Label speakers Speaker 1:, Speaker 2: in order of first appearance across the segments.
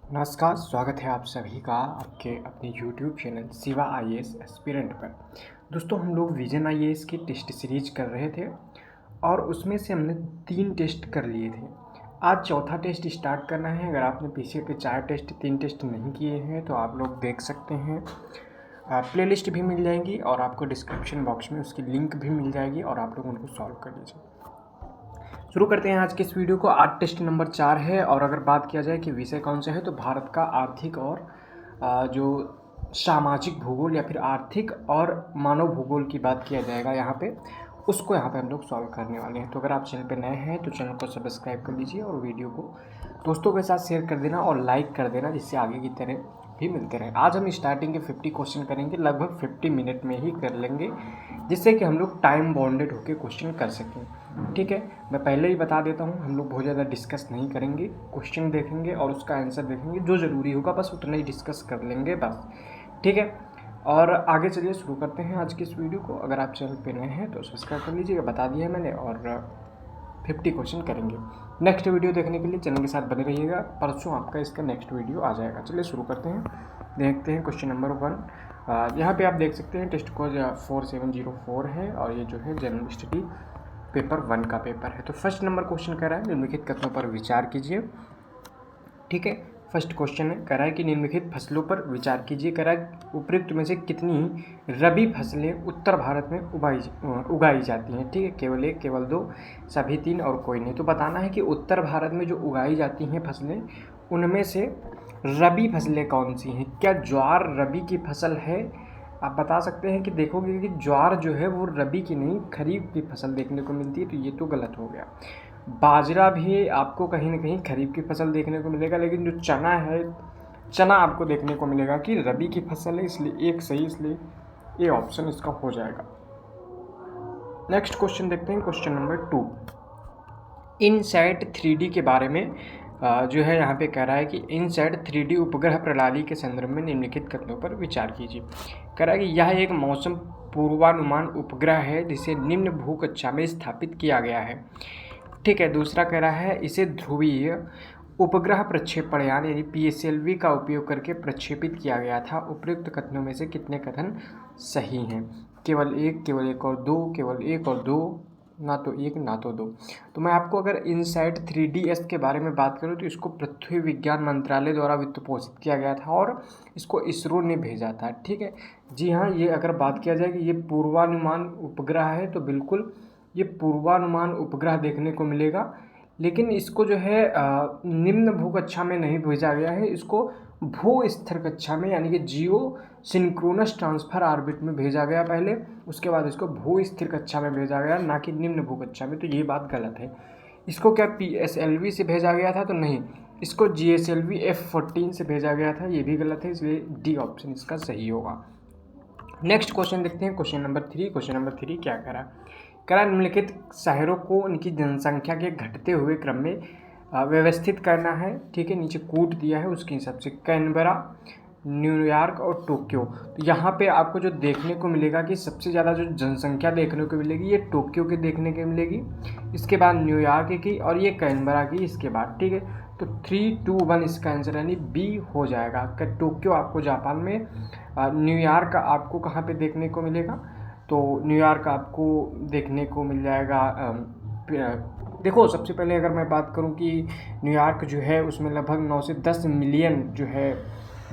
Speaker 1: नमस्कार, स्वागत है आप सभी का आपके अपने YouTube channel Shiva IAS aspirant पर। दोस्तों, हम लोग विजन आईएएस की टेस्ट सीरीज कर रहे थे और उसमें से हमने 3 टेस्ट कर लिए थे। आज चौथा टेस्ट स्टार्ट करना है। अगर आपने पीछे के 4 टेस्ट 3 टेस्ट नहीं किए हैं तो आप लोग देख सकते हैं। प्लेलिस्ट भी मिल जाएंगी और आपको डिस्क्रिप्शन बॉक्स में उसकी लिंक भी मिल जाएगी और आप लोग उनको सॉल्व कर लीजिए। शुरू करते हैं आज के इस वीडियो को। आज टेस्ट नंबर 4 है और अगर बात किया जाए कि विषय कौन सा है तो भारत का आर्थिक और जो सामाजिक भूगोल या फिर आर्थिक और मानव भूगोल की बात किया जाएगा यहाँ पे, उसको यहाँ पे हम लोग सॉल्व करने वाले हैं। तो अगर आप चैनल पे नए हैं तो चैनल को सब्सक्राइब कर लीजिए और वीडियो को दोस्तों के साथ शेयर कर देना और लाइक कर देना, जिससे आगे की तरह भी मिलते रहे। आज हम स्टार्टिंग के 50 क्वेश्चन करेंगे, लगभग 50 मिनट में ही कर लेंगे, जिससे कि हम लोग टाइम बाउंडेड होकर क्वेश्चन कर सकें। ठीक है, मैं पहले ही बता देता हूँ, हम लोग बहुत ज़्यादा डिस्कस नहीं करेंगे। क्वेश्चन देखेंगे और उसका आंसर देखेंगे, जो ज़रूरी होगा बस उतना ही डिस्कस कर लेंगे बस। ठीक है, और आगे चलिए शुरू करते हैं आज की इस वीडियो को। अगर आप चैनल पे नए हैं तो सब्सक्राइब कर लीजिएगा, बता दिया है मैंने, और 50 क्वेश्चन करेंगे। नेक्स्ट वीडियो देखने के लिए चैनल के साथ बने रहिएगा, परसों आपका इसका नेक्स्ट वीडियो आ जाएगा। चलिए शुरू करते हैं, देखते हैं क्वेश्चन नंबर 1। यहाँ पे आप देख सकते हैं टेस्ट कोड 4704 है और ये जो है जनरल स्टडी पेपर 1 का पेपर है। तो फर्स्ट नंबर क्वेश्चन कह रहा है निम्नलिखित कथनों पर विचार कीजिए। ठीक है, फर्स्ट क्वेश्चन है, कह रहा है कि निम्नलिखित फसलों पर विचार कीजिए। कह रहा है उपयुक्त में से कितनी रबी फसलें उत्तर भारत में उगाई जाती हैं। ठीक है, केवल 1, केवल 2, सभी 3 और कोई नहीं। तो बताना है कि उत्तर भारत में जो उगाई जाती हैं फसलें, उनमें से रबी फसलें कौन सी हैं। क्या ज्वार रबी की फसल है? आप बता सकते हैं कि देखोगे कि ज्वार जो है वो रबी की नहीं खरीफ की फसल देखने को मिलती है, तो ये तो गलत हो गया। बाजरा भी आपको कहीं ना कहीं खरीफ की फसल देखने को मिलेगा, लेकिन जो चना है, चना आपको देखने को मिलेगा कि रबी की फसल है, इसलिए एक सही, इसलिए ये ऑप्शन इसका हो जाएगा। नेक्स्ट क्वेश्चन देखते हैं, क्वेश्चन नंबर 2। इनसैट 3D के बारे में जो है यहाँ पे कह रहा है कि इनसैट 3D उपग्रह प्रणाली के संदर्भ में निम्नलिखित कथनों पर विचार कीजिए। कह रहा है कि यह एक मौसम पूर्वानुमान उपग्रह है जिसे निम्न भूकक्षा में स्थापित किया गया है। ठीक है, दूसरा कह रहा है इसे ध्रुवीय उपग्रह प्रक्षेपण यानी PSLV का उपयोग करके प्रक्षेपित किया गया था। उपयुक्त कथनों में से कितने कथन सही हैं? केवल 1, केवल 1 और 2, केवल 1 और 2, ना तो 1 ना तो 2। तो मैं आपको अगर इनसैट 3DS के बारे में बात करूँ तो इसको पृथ्वी विज्ञान मंत्रालय द्वारा वित्त पोषित किया गया था और इसको इसरो ने भेजा था। ठीक है जी हाँ, ये अगर बात किया जाए कि ये पूर्वानुमान उपग्रह है तो बिल्कुल ये पूर्वानुमान उपग्रह देखने को मिलेगा, लेकिन इसको जो है निम्न भूकक्षा में नहीं भेजा गया है, इसको भू स्थिर कक्षा में यानी कि जियो सिंक्रोनस ट्रांसफर ऑर्बिट में भेजा गया पहले, उसके बाद इसको भू स्थिर कक्षा में भेजा गया, ना कि निम्न भूकक्षा में। तो ये बात गलत है। इसको क्या PSLV से भेजा गया था? तो नहीं, इसको GSLV F14 से भेजा गया था, ये भी गलत है, इसलिए डी ऑप्शन इसका सही होगा। नेक्स्ट क्वेश्चन देखते हैं, क्वेश्चन नंबर 3। क्वेश्चन नंबर 3 क्या कह रहा है? कह रहा है निम्नलिखित शहरों को उनकी जनसंख्या के घटते हुए क्रम में व्यवस्थित करना है। ठीक है, नीचे कूट दिया है उसके हिसाब से, कैनबरा, न्यूयॉर्क और टोक्यो। तो यहाँ पे आपको जो देखने को मिलेगा कि सबसे ज़्यादा जो जनसंख्या देखने को मिलेगी ये टोक्यो की देखने को मिलेगी, इसके बाद न्यूयॉर्क की और ये कैनबरा की इसके बाद। ठीक है, तो 3, 2, 1 इसका आंसर यानी बी हो जाएगा। टोक्यो आपको जापान में, न्यूयॉर्क आपको कहाँ पे देखने को मिलेगा? तो न्यूयॉर्क आपको देखने को मिल जाएगा। देखो, सबसे पहले अगर मैं बात करूं कि न्यूयॉर्क जो है उसमें लगभग 9 से 10 मिलियन जो है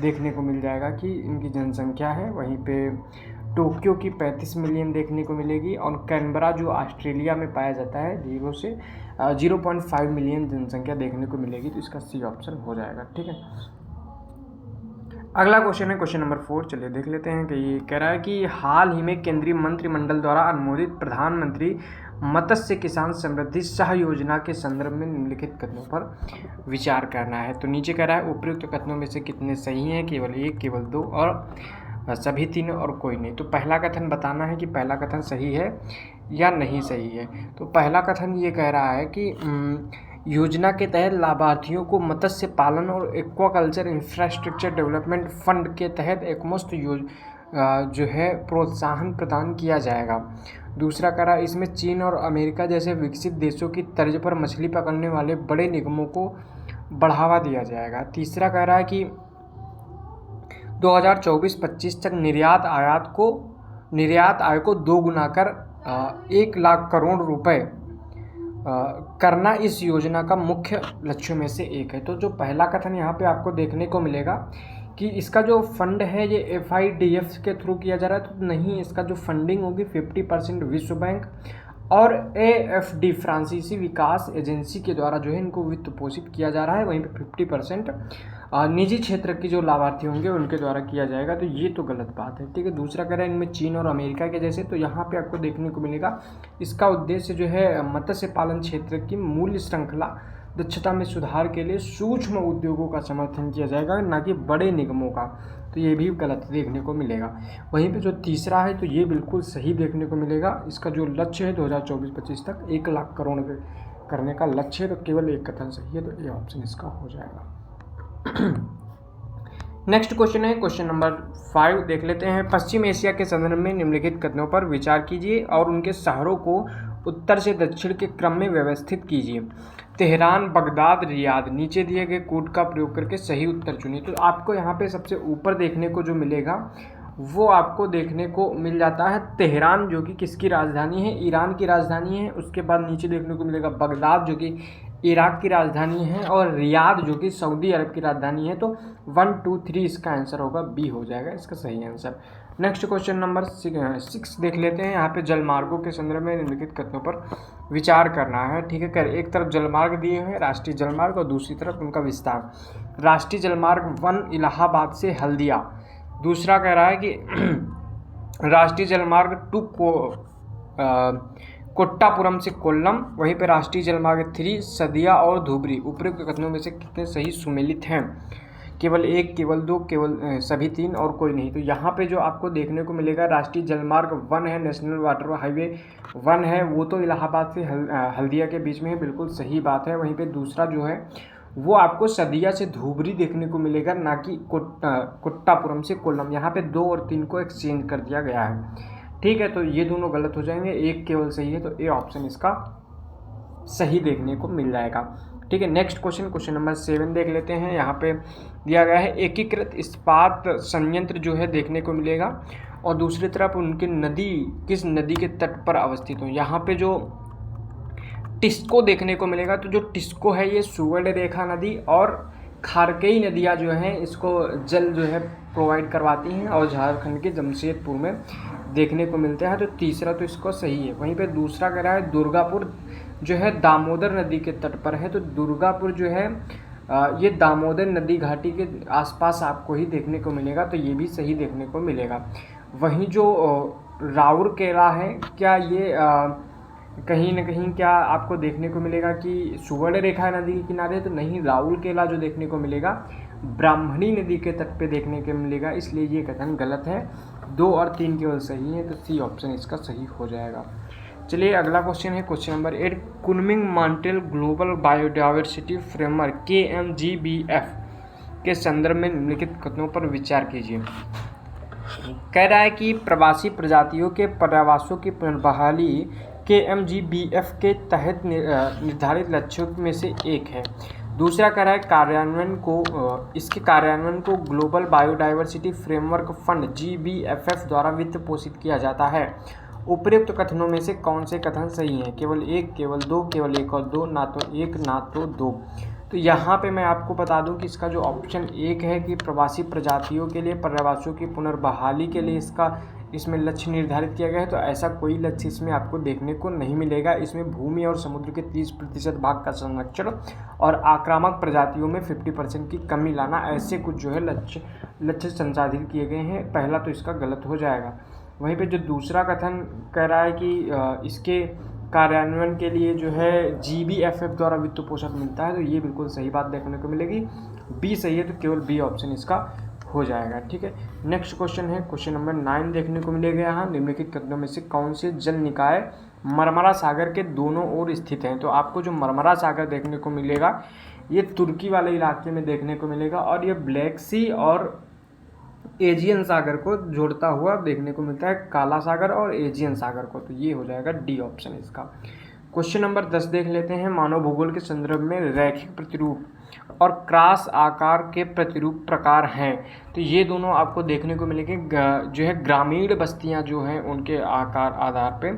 Speaker 1: देखने को मिल जाएगा कि इनकी जनसंख्या है। वहीं पे टोक्यो की 35 मिलियन देखने को मिलेगी और कैनबरा जो ऑस्ट्रेलिया में पाया जाता है 0 से 0.5 मिलियन जनसंख्या देखने को मिलेगी। तो इसका सी ऑप्शन हो जाएगा। ठीक है, अगला क्वेश्चन है क्वेश्चन नंबर 4। चलिए देख लेते हैं कि ये कह रहा है कि हाल ही में केंद्रीय मंत्रिमंडल द्वारा अनुमोदित प्रधानमंत्री मत्स्य किसान समृद्धि सह योजना के संदर्भ में निम्नलिखित कथनों पर विचार करना है। तो नीचे कह रहा है उपयुक्त कथनों में से कितने सही हैं? केवल 1, केवल 2 और सभी 3 और कोई नहीं। तो पहला कथन बताना है कि पहला कथन सही है या नहीं सही है। तो पहला कथन ये कह रहा है कि योजना के तहत लाभार्थियों को मत्स्य पालन और एक्वाकल्चर इंफ्रास्ट्रक्चर डेवलपमेंट फंड के तहत एकमुश्त जो है प्रोत्साहन प्रदान किया जाएगा। दूसरा कह रहा है इसमें चीन और अमेरिका जैसे विकसित देशों की तर्ज पर मछली पकड़ने वाले बड़े निगमों को बढ़ावा दिया जाएगा। तीसरा कह रहा है कि 2024-25 तक निर्यात आय को 2 गुना कर 1 लाख करोड़ रुपए करना इस योजना का मुख्य लक्ष्यों में से एक है। तो जो पहला कथन यहाँ पे आपको देखने को मिलेगा कि इसका जो फंड है ये FIDF के थ्रू किया जा रहा है, तो नहीं, इसका जो फंडिंग होगी 50% विश्व बैंक और AFD फ्रांसीसी विकास एजेंसी के द्वारा जो है इनको वित्त पोषित किया जा रहा है। वहीं पे 50% निजी क्षेत्र के जो लाभार्थी होंगे उनके द्वारा किया जाएगा। तो ये तो गलत बात है, ठीक है। दूसरा कह रहा है इनमें चीन और अमेरिका के जैसे, तो यहाँ पे आपको देखने को मिलेगा इसका उद्देश्य जो है मत्स्य पालन क्षेत्र की मूल्य श्रृंखला दक्षता में सुधार के लिए सूक्ष्म उद्योगों का समर्थन किया जाएगा, ना कि बड़े निगमों का। तो ये भी गलत देखने को मिलेगा। वहीं पे जो तीसरा है तो ये बिल्कुल सही देखने को मिलेगा। इसका जो लक्ष्य है 2024-25 तक 1 लाख करोड़ करने का लक्ष्य है, तो केवल एक कथन सही है, तो ये ऑप्शन इसका हो जाएगा। नेक्स्ट क्वेश्चन है क्वेश्चन नंबर 5, देख लेते हैं। पश्चिम एशिया के संदर्भ में निम्नलिखित कथनों पर विचार कीजिए और उनके शहरों को उत्तर से दक्षिण के क्रम में व्यवस्थित कीजिए। Tehran, Baghdad, Riyadh. नीचे दिए गए कोड का प्रयोग करके सही उत्तर चुनिए। तो आपको यहाँ पे सबसे ऊपर देखने को जो मिलेगा वो आपको देखने को मिल जाता है तेहरान, जो कि किसकी राजधानी है, ईरान की राजधानी है। उसके बाद नीचे देखने को मिलेगा बगदाद, जो कि इराक की राजधानी है, और रियाद जो कि सऊदी अरब की राजधानी है। तो 1, 2, 3 इसका आंसर होगा, बी हो जाएगा इसका सही आंसर। नेक्स्ट क्वेश्चन नंबर 6 देख लेते हैं। यहाँ पे जलमार्गों के संदर्भ में निम्नलिखित कथनों पर विचार करना है, ठीक है। कर एक तरफ जलमार्ग दिए हुए हैं, राष्ट्रीय जलमार्ग, और दूसरी तरफ उनका विस्तार। राष्ट्रीय जलमार्ग 1 इलाहाबाद से हल्दिया। दूसरा कह रहा है कि राष्ट्रीय जलमार्ग 2 कोट्टापुरम से कोल्लम। वहीं पर राष्ट्रीय जलमार्ग 3 सदिया और धुबरी। उपरोक्त कथनों में से कितने सही सुमेलित हैं? केवल 1, केवल 2, केवल सभी 3 और कोई नहीं। तो यहाँ पे जो आपको देखने को मिलेगा राष्ट्रीय जलमार्ग 1 है, नेशनल वाटर हाईवे 1 है, वो तो इलाहाबाद से हल्दिया के बीच में है, बिल्कुल सही बात है। वहीं पे दूसरा जो है वो आपको सदिया से धुबरी देखने को मिलेगा, ना कि कोट्टापुरम से कोल्लम। यहाँ पे 2 और 3 को एक्सचेंज कर दिया गया है, ठीक है। तो ये दोनों गलत हो जाएंगे, एक केवल सही है, तो ए ऑप्शन इसका सही देखने को मिल जाएगा, ठीक है। नेक्स्ट क्वेश्चन नंबर 7 देख लेते हैं। यहाँ पे दिया गया है एकीकृत इस्पात संयंत्र जो है देखने को मिलेगा, और दूसरी तरफ उनकी नदी किस नदी के तट पर अवस्थित हो। यहाँ पे जो टिस्को देखने को मिलेगा, तो जो टिस्को है ये सुवर्ण रेखा नदी और खारकेई नदियाँ जो हैं इसको जल जो है प्रोवाइड करवाती हैं, और झारखंड के जमशेदपुर में देखने को मिलते हैं। तो तीसरा तो इसको सही है। वहीं पे दूसरा कह रहा है दुर्गापुर जो है दामोदर नदी के तट पर है। तो दुर्गापुर जो है ये दामोदर नदी घाटी के आसपास आपको ही देखने को मिलेगा, तो ये भी सही देखने को मिलेगा। वहीं जो राउरकेला है, क्या ये कहीं ना कहीं क्या आपको देखने को मिलेगा कि सुवर्ण रेखा नदी के किनारे? तो नहीं, राउरकेला जो देखने को मिलेगा ब्राह्मणी नदी के तट पे देखने को मिलेगा, इसलिए ये कथन गलत है। 2 और 3 केवल सही है, तो सी ऑप्शन इसका सही हो जाएगा। चलिए अगला क्वेश्चन है question number 8। Kunming Montreal global biodiversity framework KMGBF के संदर्भ में निम्नलिखित कथनों पर विचार कीजिए। कह रहा है कि प्रवासी प्रजातियों के पर्यावासों की पुनर्बहाली KMGBF के तहत निर्धारित लक्ष्यों में से एक है। दूसरा कह रहा है इसके कार्यान्वयन को global biodiversity framework fund GBFF द्वारा वित्त पोषित किया जाता है। उपयुक्त कथनों में से कौन से कथन सही हैं? केवल 1, केवल 2, केवल 1 और 2, ना तो 1 ना तो 2। तो यहाँ पे मैं आपको बता दूं कि इसका जो ऑप्शन 1 है कि प्रवासी प्रजातियों के लिए पर्यावासियों की पुनर्बहाली के लिए इसमें लक्ष्य निर्धारित किया गया है, तो ऐसा कोई लक्ष्य इसमें आपको देखने को नहीं मिलेगा। इसमें भूमि और समुद्र के 30% भाग का संरक्षण और आक्रामक प्रजातियों में 50% की कमी लाना, ऐसे कुछ जो है लक्ष्य संसाधित किए गए हैं। पहला तो इसका गलत हो जाएगा। वहीं पे जो दूसरा कथन कह रहा है कि इसके कार्यान्वयन के लिए जो है GBFF द्वारा वित्त पोषण मिलता है, तो ये बिल्कुल सही बात देखने को मिलेगी, बी सही है, तो केवल बी ऑप्शन इसका हो जाएगा, ठीक है। नेक्स्ट क्वेश्चन है क्वेश्चन नंबर 9 देखने को मिलेगा। यहाँ निम्नलिखित कथनों में से कौन से जल निकाय मरमरा सागर के दोनों ओर स्थित हैं? तो आपको जो मरमरा सागर देखने को मिलेगा ये तुर्की वाले इलाके में देखने को मिलेगा, और ये ब्लैक सी और एजियन सागर को जोड़ता हुआ देखने को मिलता है, काला सागर और एजियन सागर को। तो ये हो जाएगा डी ऑप्शन इसका। क्वेश्चन नंबर 10 देख लेते हैं। मानव भूगोल के संदर्भ में रैखिक प्रतिरूप और क्रॉस आकार के प्रतिरूप प्रकार हैं। तो ये दोनों आपको देखने को मिलेंगे। जो है ग्रामीण बस्तियां जो हैं उनके आकार आधार पे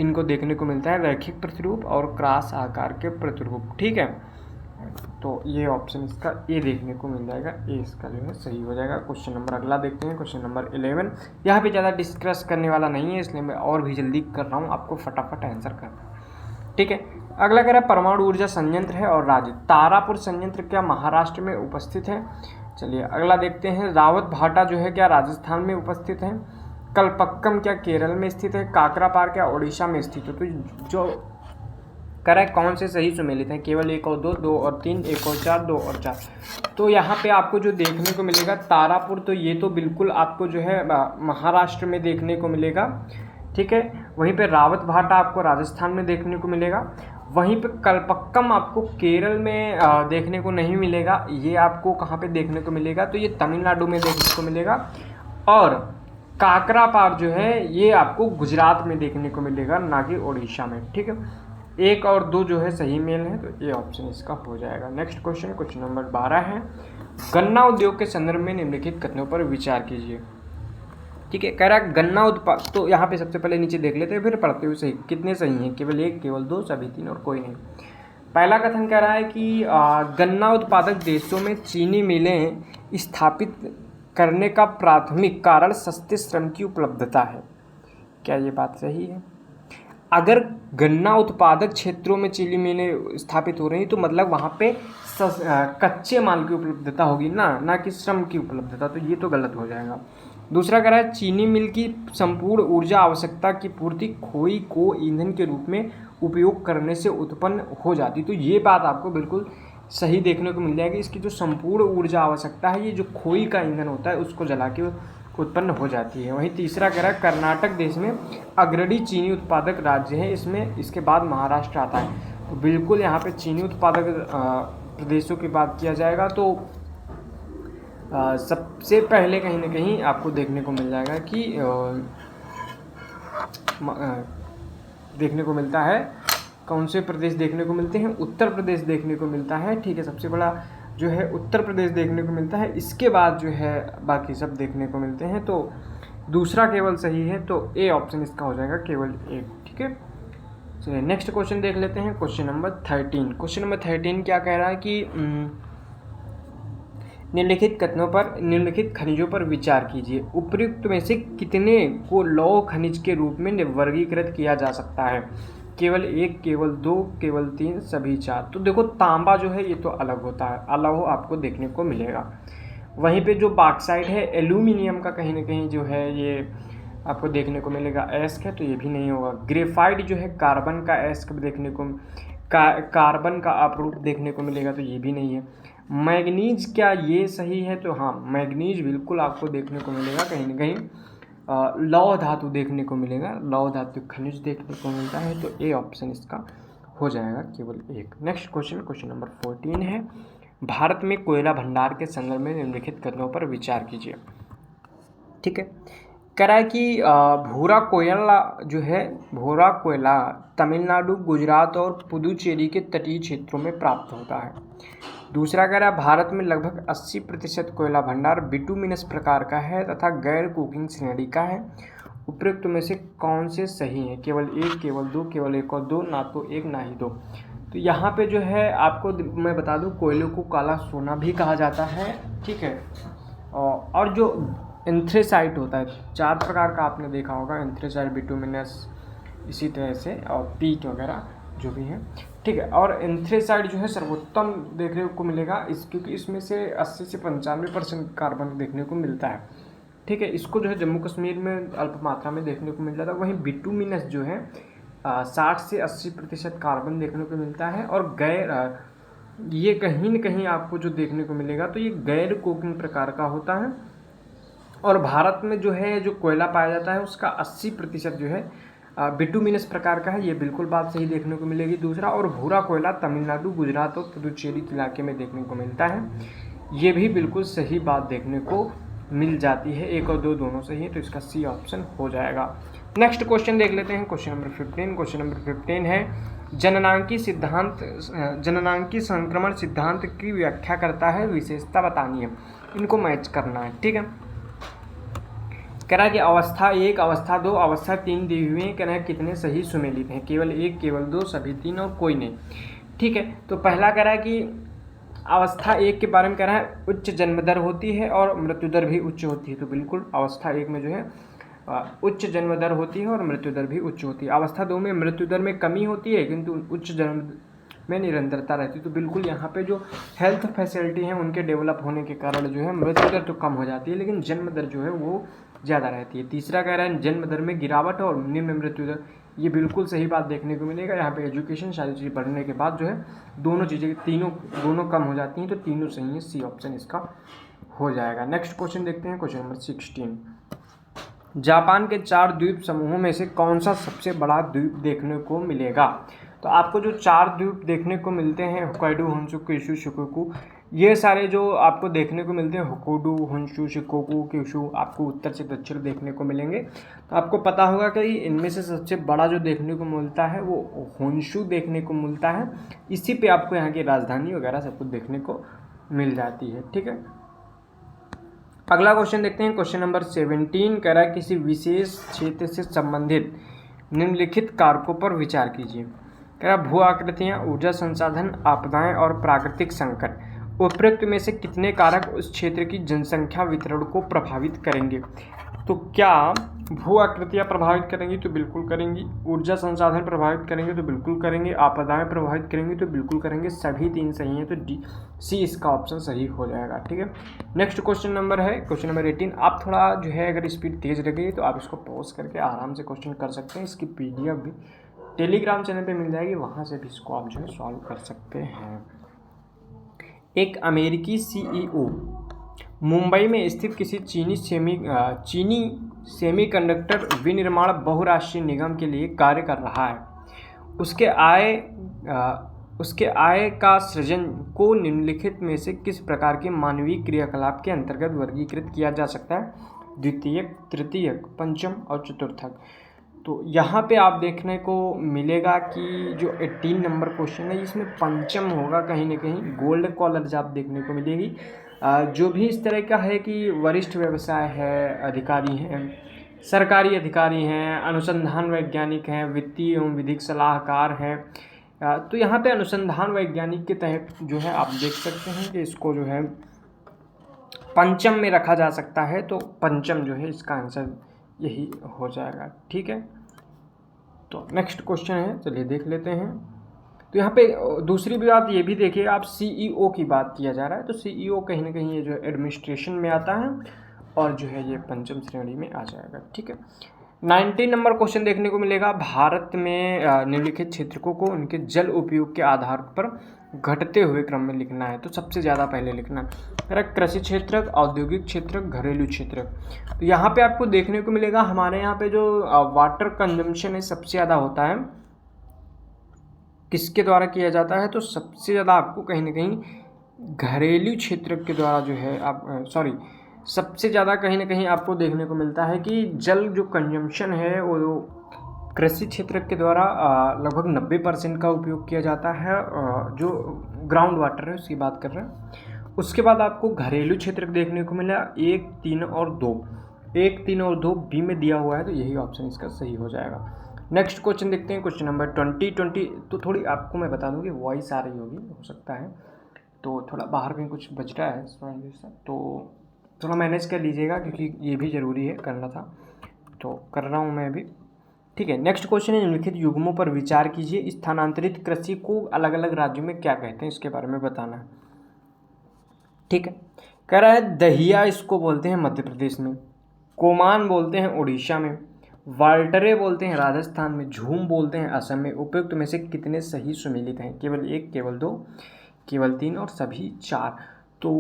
Speaker 1: इनको देखने को मिलता है, रैखिक प्रतिरूप और क्रॉस आकार के प्रतिरूप। ठीक है, तो ये ऑप्शन इसका ए देखने को मिल जाएगा, ए इसका जो है सही हो जाएगा। क्वेश्चन नंबर अगला देखते हैं, क्वेश्चन नंबर 11। यहाँ पे ज़्यादा डिस्कस करने वाला नहीं है, इसलिए मैं और भी जल्दी कर रहा हूँ, आपको फटाफट आंसर करना है। ठीक है, अगला कह रहा है परमाणु ऊर्जा संयंत्र है और राज्य। तारापुर संयंत्र क्या महाराष्ट्र में उपस्थित है? चलिए अगला देखते हैं। रावत भाटा जो है क्या राजस्थान में उपस्थित है? कलपक्कम क्या केरल में स्थित है? काकरापार क्या ओडिशा में स्थित है? तो जो करेक्ट कौन से सही सुमेलित हैं? केवल 1 और 2, 2 और 3, 1 और 4, 2 और 4। तो यहाँ पे आपको जो देखने को मिलेगा तारापुर, तो ये तो बिल्कुल आपको जो है महाराष्ट्र में देखने को मिलेगा। ठीक है, वहीं पे रावत भाटा आपको राजस्थान में देखने को मिलेगा। वहीं पे कलपक्कम आपको केरल में देखने को नहीं मिलेगा। ये आपको कहाँ पे देखने को मिलेगा? तो ये तमिलनाडु में देखने को मिलेगा। और काकरापार जो है ये आपको गुजरात में देखने को मिलेगा, ना कि ओडिशा में। ठीक है, 1 और 2 जो है सही मेल है, तो ये ऑप्शन इसका हो जाएगा। नेक्स्ट क्वेश्चन, क्वेश्चन नंबर 12 है। गन्ना उद्योग के संदर्भ में निम्नलिखित कथनों पर विचार कीजिए। ठीक है, कह रहा है गन्ना उत्पाद, तो यहाँ पे सबसे पहले नीचे देख लेते हैं, फिर पढ़ते हुए सही कितने सही हैं। केवल 1, केवल 2, सभी 3 और कोई नहीं। पहला कथन कह रहा है कि गन्ना उत्पादक देशों में चीनी मिलें स्थापित करने का प्राथमिक कारण सस्ते श्रम की उपलब्धता है। क्या ये बात सही है? अगर गन्ना उत्पादक क्षेत्रों में चीनी मिलें स्थापित हो रही तो मतलब वहाँ पे कच्चे माल की उपलब्धता होगी ना कि श्रम की उपलब्धता, तो ये तो गलत हो जाएगा। दूसरा कह रहा है चीनी मिल की संपूर्ण ऊर्जा आवश्यकता की पूर्ति खोई को ईंधन के रूप में उपयोग करने से उत्पन्न हो जाती, तो ये बात आपको बिल्कुल सही देखने को मिल जाएगी। इसकी जो संपूर्ण ऊर्जा आवश्यकता है, ये जो खोई का ईंधन होता है उसको जला के उत्पन्न हो जाती है। वहीं तीसरा कह रहा है कर्नाटक देश में अग्रणी चीनी उत्पादक राज्य है, इसमें इसके बाद महाराष्ट्र आता है। तो बिल्कुल यहाँ पे चीनी उत्पादक प्रदेशों की बात किया जाएगा तो सबसे पहले कहीं ना कहीं आपको देखने को मिल जाएगा कि देखने को मिलता है कौन से प्रदेश देखने को मिलते हैं? उत्तर प्रदेश देखने को मिलता है। ठीक है, सबसे बड़ा जो है उत्तर प्रदेश देखने को मिलता है, इसके बाद जो है बाकी सब देखने को मिलते हैं। तो दूसरा केवल सही है, तो ए ऑप्शन इसका हो जाएगा, केवल 1। ठीक है, चलिए नेक्स्ट क्वेश्चन देख लेते हैं, क्वेश्चन नंबर 13। क्वेश्चन नंबर 13 क्या कह रहा है कि निम्नलिखित खनिजों पर विचार कीजिए। उपयुक्त में से कितने को लौह खनिज के रूप में वर्गीकृत किया जा सकता है? केवल 1, केवल 2, केवल 3, सभी 4। तो देखो तांबा जो है ये तो अलग होता है, अलग आपको देखने को मिलेगा। वहीं पे जो बॉक्साइट है एल्यूमिनियम का कहीं ना कहीं जो है ये आपको देखने को मिलेगा। एस्क है तो ये भी नहीं होगा। ग्रेफाइट जो है कार्बन का एस्क देखने को कार्बन का अपरूप देखने को मिलेगा, तो ये भी नहीं है। मैग्नीज क्या ये सही है? तो हाँ, मैग्नीज बिल्कुल आपको देखने को मिलेगा कहीं ना कहीं। लौह धातु देखने को मिलेगा, लौह धातु खनिज देखने को मिलता है, तो ए ऑप्शन इसका हो जाएगा, केवल 1। नेक्स्ट क्वेश्चन, क्वेश्चन नंबर 14 है। भारत में कोयला भंडार के संदर्भ में निम्नलिखित कथनों पर विचार कीजिए। ठीक है, कह रहा है कि भूरा कोयला जो है, भूरा कोयला तमिलनाडु, गुजरात और पुदुचेरी के तटीय क्षेत्रों में प्राप्त होता है। दूसरा कह रहा है भारत में लगभग 80% कोयला भंडार बिटुमिनस प्रकार का है तथा गैर कुकिंग श्रेणी का है। उपयुक्त में से कौन से सही हैं? केवल 1, केवल 2, केवल 1 और 2, ना तो 1 ना ही 2। तो यहाँ पे जो है आपको मैं बता दूँ, कोयले को काला सोना भी कहा जाता है। ठीक है, और जो एंथ्रेसाइट होता है, 4 प्रकार का आपने देखा होगा, एंथ्रेसाइट, बिटुमिनस, इसी तरह से, और पीट वगैरह जो भी है। ठीक है, और एंथ्रेसाइट जो है सर्वोत्तम देखने को मिलेगा क्योंकि इसमें से 80 से 95% कार्बन देखने को मिलता है। ठीक है, इसको जो है जम्मू कश्मीर में अल्प मात्रा में देखने को मिल जाता है। वहीं बिटुमिनस जो है 60 से 80% कार्बन देखने को मिलता है, और ये कहीं न कहीं आपको जो देखने को मिलेगा तो ये गैर कोकिंग प्रकार का होता है। और भारत में जो है जो कोयला पाया जाता है उसका 80% जो है बिटुमिनस प्रकार का है, ये बिल्कुल बात सही देखने को मिलेगी। दूसरा, और भूरा कोयला तमिलनाडु, गुजरात और पुदुचेरी इलाके में देखने को मिलता है, ये भी बिल्कुल सही बात देखने को मिल जाती है। 1 और 2 दोनों सही है, तो इसका सी ऑप्शन हो जाएगा। नेक्स्ट क्वेश्चन देख लेते हैं, क्वेश्चन नंबर 15। क्वेश्चन नंबर 15 है जननांकी संक्रमण सिद्धांत की व्याख्या करता है, विशेषता बतानी है, इनको मैच करना है। ठीक है, कह रहा है कि अवस्था 1, अवस्था 2, अवस्था 3 दी हुई है। कह रहा है कितने सही सुमेलित हैं, केवल 1, केवल 2, सभी 3 और कोई नहीं। ठीक है, तो पहला कह रहा है कि अवस्था 1 के बारे में कह रहा है उच्च जन्म दर होती है और मृत्यु दर भी उच्च होती है। तो बिल्कुल अवस्था 1 में जो है उच्च जन्म दर होती है और मृत्यु दर भी उच्च होती है। अवस्था 2 में मृत्यु दर में कमी होती है किंतु उच्च जन्म में निरंतरता रहती है। तो बिल्कुल यहाँ पे जो हेल्थ फैसिलिटी हैं उनके डेवलप होने के कारण जो है मृत्यु दर तो कम हो जाती है, लेकिन जन्म दर जो है वो ज़्यादा रहती है। तीसरा कह रहा है जन्म दर में गिरावट और निम्न मृत्यु दर, ये बिल्कुल सही बात देखने को मिलेगा। यहाँ पे एजुकेशन सारी चीज़ें बढ़ने के बाद जो है दोनों चीज़ें दोनों कम हो जाती हैं, तो तीनों सही है, सी ऑप्शन इसका हो जाएगा। नेक्स्ट क्वेश्चन देखते हैं, क्वेश्चन नंबर 16। जापान के 4 द्वीप समूहों में से कौन सा सबसे बड़ा द्वीप देखने को मिलेगा? तो आपको जो 4 द्वीप देखने को मिलते हैं, होक्काइडो, होन्शु, क्यूशु, शिकोकू, ये सारे जो आपको देखने को मिलते हैं, होक्काइडो, होन्शु, शिकोकू, क्यूशु, आपको उत्तर से दक्षिण देखने को मिलेंगे। तो आपको पता होगा कि इनमें से सबसे बड़ा जो देखने को मिलता है वो होन्शु देखने को मिलता है। इसी पे आपको यहाँ की राजधानी वगैरह सब कुछ देखने को मिल जाती है। ठीक है, अगला क्वेश्चन देखते हैं, क्वेश्चन नंबर 17। कह रहा है किसी विशेष क्षेत्र से संबंधित निम्नलिखित कारकों पर विचार कीजिए। कह रहा भू आकृतियाँ, ऊर्जा संसाधन, आपदाएं और प्राकृतिक संकट, उपरोक्त में से कितने कारक उस क्षेत्र की जनसंख्या वितरण को प्रभावित करेंगे? तो क्या भू आकृतियाँ प्रभावित करेंगी? तो बिल्कुल करेंगी। ऊर्जा संसाधन प्रभावित करेंगे? तो बिल्कुल करेंगे। आपदाएं प्रभावित करेंगी? तो बिल्कुल करेंगे। सभी 3 सही हैं, तो डी सी इसका ऑप्शन सही हो जाएगा। ठीक है, नेक्स्ट क्वेश्चन नंबर है क्वेश्चन नंबर 18। आप थोड़ा जो है अगर स्पीड तेज रखेगी तो आप इसको पॉज करके आराम से क्वेश्चन कर सकते हैं। इसकी PDF भी टेलीग्राम चैनल पर मिल जाएगी, वहाँ से भी इसको आप जो है सॉल्व कर सकते हैं। एक अमेरिकी CEO मुंबई में स्थित किसी चीनी सेमीकंडक्टर विनिर्माण बहुराष्ट्रीय निगम के लिए कार्य कर रहा है। उसके आय का सृजन को निम्नलिखित में से किस प्रकार के मानवीय क्रियाकलाप के अंतर्गत वर्गीकृत किया जा सकता है? द्वितीयक, तृतीयक, पंचम और चतुर्थक। तो यहाँ पे आप देखने को मिलेगा कि जो 18 नंबर क्वेश्चन है इसमें पंचम होगा कहीं ना कहीं। गोल्ड कॉलर जॉब देखने को मिलेगी। जो भी इस तरह का है कि वरिष्ठ व्यवसाय है, अधिकारी हैं, सरकारी अधिकारी हैं, अनुसंधान वैज्ञानिक हैं, वित्तीय एवं विधिक सलाहकार हैं, तो यहाँ पे अनुसंधान वैज्ञानिक के तहत जो है आप देख सकते हैं कि इसको जो है पंचम में रखा जा सकता है। तो पंचम जो है इसका आंसर यही हो जाएगा। ठीक है, तो नेक्स्ट क्वेश्चन है, चलिए देख लेते हैं। तो यहाँ पे दूसरी भी बात ये भी देखिए, आप CEO की बात किया जा रहा है, तो CEO कहीं ना कहीं ये जो एडमिनिस्ट्रेशन में आता है और जो है ये पंचम श्रेणी में आ जाएगा। ठीक है, 19 नंबर क्वेश्चन देखने को मिलेगा। भारत में निम्नलिखित क्षेत्रकों को उनके जल उपयोग के आधार पर घटते हुए क्रम में लिखना है। तो सबसे ज़्यादा पहले लिखना है कृषि क्षेत्र, औद्योगिक क्षेत्र, घरेलू क्षेत्र। तो यहाँ पे आपको देखने को मिलेगा हमारे यहाँ पे जो वाटर कंजम्पशन है सबसे ज़्यादा होता है, किसके द्वारा किया जाता है? तो सबसे ज़्यादा आपको कहीं ना कहीं घरेलू क्षेत्र के द्वारा जो है सबसे ज़्यादा कहीं ना कहीं आपको देखने को मिलता है कि जल जो कंजम्पशन है वो कृषि क्षेत्र के द्वारा लगभग 90% का उपयोग किया जाता है। जो ग्राउंड वाटर है उसकी बात कर रहे हैं। उसके बाद आपको घरेलू क्षेत्र देखने को मिला 1, 3 और 2। 1, 3 और 2 बी में दिया हुआ है, तो यही ऑप्शन इसका सही हो जाएगा। नेक्स्ट क्वेश्चन देखते हैं, क्वेश्चन नंबर 20। तो थोड़ी आपको मैं बता दूं कि वॉइस आ रही होगी, हो सकता है तो थोड़ा बाहर में कुछ बज रहा है तो थोड़ा मैनेज कर लीजिएगा, क्योंकि ये भी ज़रूरी है, करना था तो कर रहा हूँ मैं अभी। ठीक है, नेक्स्ट क्वेश्चन है निम्नलिखित युग्मों पर विचार कीजिए। स्थानांतरित कृषि को अलग अलग राज्यों में क्या कहते हैं, इसके बारे में बताना है। ठीक है, कह रहा है दहिया इसको बोलते हैं मध्य प्रदेश में, कोमान बोलते हैं उड़ीसा में, वाल्टरे बोलते हैं राजस्थान में, झूम बोलते हैं असम में। उपयुक्त में से कितने सही सुमेलित हैं? केवल 1, केवल 2, केवल 3 और सभी 4। तो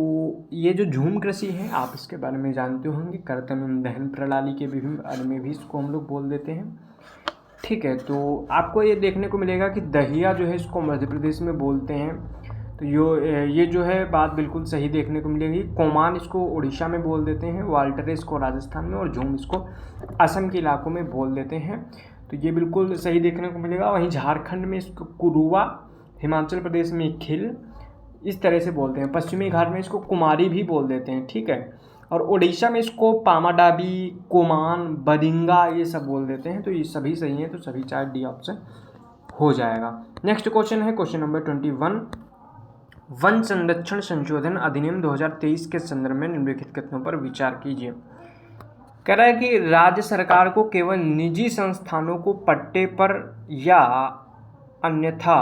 Speaker 1: ये जो झूम कृषि है आप इसके बारे में जानते होंगे, कर्तन एवं दहन प्रणाली के विभिन्न अर्थ में भी इसको हम लोग बोल देते हैं। ठीक है, तो आपको ये देखने को मिलेगा कि दहिया जो है इसको मध्य प्रदेश में बोलते हैं, तो ये जो है बात बिल्कुल सही देखने को मिलेगी। कोमान इसको उड़ीसा में बोल देते हैं, वाल्टरे इसको राजस्थान में और झूम इसको असम के इलाकों में बोल देते हैं। तो ये बिल्कुल सही देखने को मिलेगा। वहीं झारखंड में इसको कुरुआ, हिमाचल प्रदेश में खिल, इस तरह से बोलते हैं। पश्चिमी घाट में इसको कुमारी भी बोल देते हैं, ठीक है। और उड़ीसा में इसको पामाडाबी, कोमान, बदिंगा ये सब बोल देते हैं। तो ये सभी सही हैं, तो सभी 4 डी ऑप्शन हो जाएगा। नेक्स्ट क्वेश्चन है क्वेश्चन नंबर 21। वन संरक्षण संशोधन अधिनियम 2023 के संदर्भ में निम्नलिखित कथनों पर विचार कीजिए। कह रहा है कि राज्य सरकार को केवल निजी संस्थानों को पट्टे पर या अन्यथा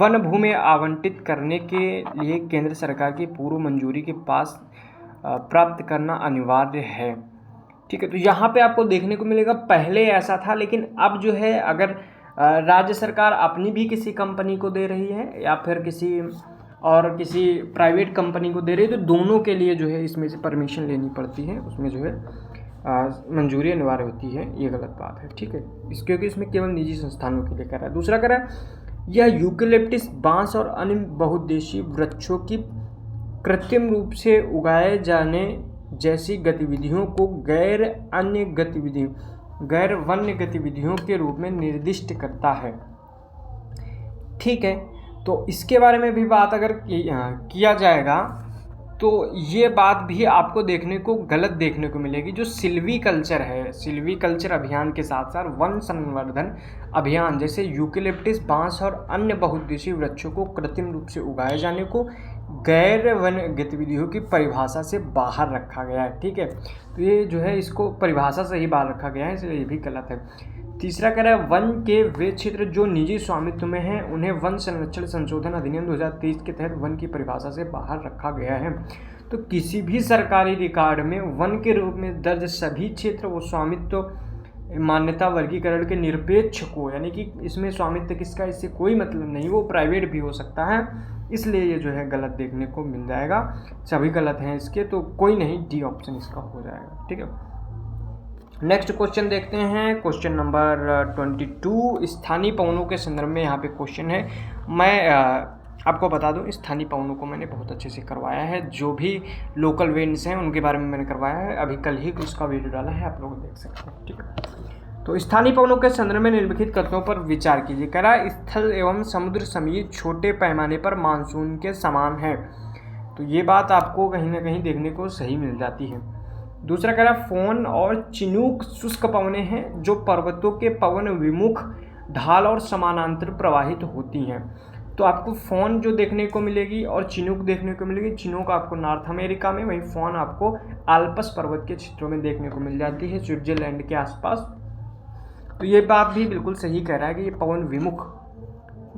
Speaker 1: वन भूमि आवंटित करने के लिए केंद्र सरकार की पूर्व मंजूरी के पास प्राप्त करना अनिवार्य है, ठीक है। तो यहाँ पे आपको देखने को मिलेगा पहले ऐसा था, लेकिन अब जो है अगर राज्य सरकार अपनी भी किसी कंपनी को दे रही है या फिर किसी प्राइवेट कंपनी को दे रही है, तो दोनों के लिए जो है इसमें से परमिशन लेनी पड़ती है, उसमें जो है मंजूरी अनिवार्य होती है। ये गलत बात है, ठीक है, क्योंकि इसमें केवल निजी संस्थानों के लिए कर रहा है। दूसरा कर रहा है यह यूकेलिप्टस, बांस और अन्य बहुउद्देशीय वृक्षों की कृत्रिम रूप से उगाए जाने जैसी गतिविधियों को गैर वन्य गतिविधियों के रूप में निर्दिष्ट करता है, ठीक है। तो इसके बारे में भी बात अगर किया जाएगा तो ये बात भी आपको देखने को गलत देखने को मिलेगी। जो सिल्वीकल्चर है, सिल्वीकल्चर अभियान के साथ साथ वन संवर्धन अभियान जैसे यूकेलिप्टस, बांस और अन्य बहुउद्देशीय वृक्षों को कृत्रिम रूप से उगाए जाने को गैर वन गतिविधियों की परिभाषा से बाहर रखा गया है, ठीक है। तो ये जो है इसको परिभाषा से ही बाहर रखा गया है, इसलिए ये भी गलत है। तीसरा कह रहा है वन के वे क्षेत्र जो निजी स्वामित्व में हैं उन्हें वन संरक्षण संशोधन अधिनियम 2023 के तहत वन की परिभाषा से बाहर रखा गया है। तो किसी भी सरकारी रिकॉर्ड में वन के रूप में दर्ज सभी क्षेत्र वो स्वामित्व मान्यता वर्गीकरण के निरपेक्ष को, यानी कि इसमें स्वामित्व किसका इससे कोई मतलब नहीं, वो प्राइवेट भी हो सकता है, इसलिए ये जो है गलत देखने को मिल जाएगा। सभी गलत हैं इसके, तो कोई नहीं, डी ऑप्शन इसका हो जाएगा, ठीक है। नेक्स्ट क्वेश्चन देखते हैं क्वेश्चन नंबर 22। स्थानीय पवनों के संदर्भ में यहाँ पे क्वेश्चन है। मैं आपको बता दूं स्थानीय पवनों को मैंने बहुत अच्छे से करवाया है, जो भी लोकल विंड्स हैं उनके बारे में मैंने करवाया है, अभी कल ही उसका वीडियो डाला है, आप लोग देख सकते हैं, ठीक है। तो स्थानीय पवनों के संदर्भ में निम्नलिखित कथनों पर विचार कीजिए। कह रहा है स्थल एवं समुद्र समीप छोटे पैमाने पर मानसून के समान है, तो ये बात आपको कहीं ना कहीं देखने को सही मिल जाती है। दूसरा कह रहा है फोन और चिनूक शुष्क पवनें हैं जो पर्वतों के पवन विमुख ढाल और समानांतर प्रवाहित होती हैं। तो आपको फोन जो देखने को मिलेगी और चिनूक देखने को मिलेगी। चिनूक आपको नॉर्थ अमेरिका में, वहीं फोन आपको आल्प्स पर्वत के क्षेत्रों में देखने को मिल जाती है, स्विट्जरलैंड के आसपास। तो ये बात भी बिल्कुल सही कह रहा है कि ये पवन विमुख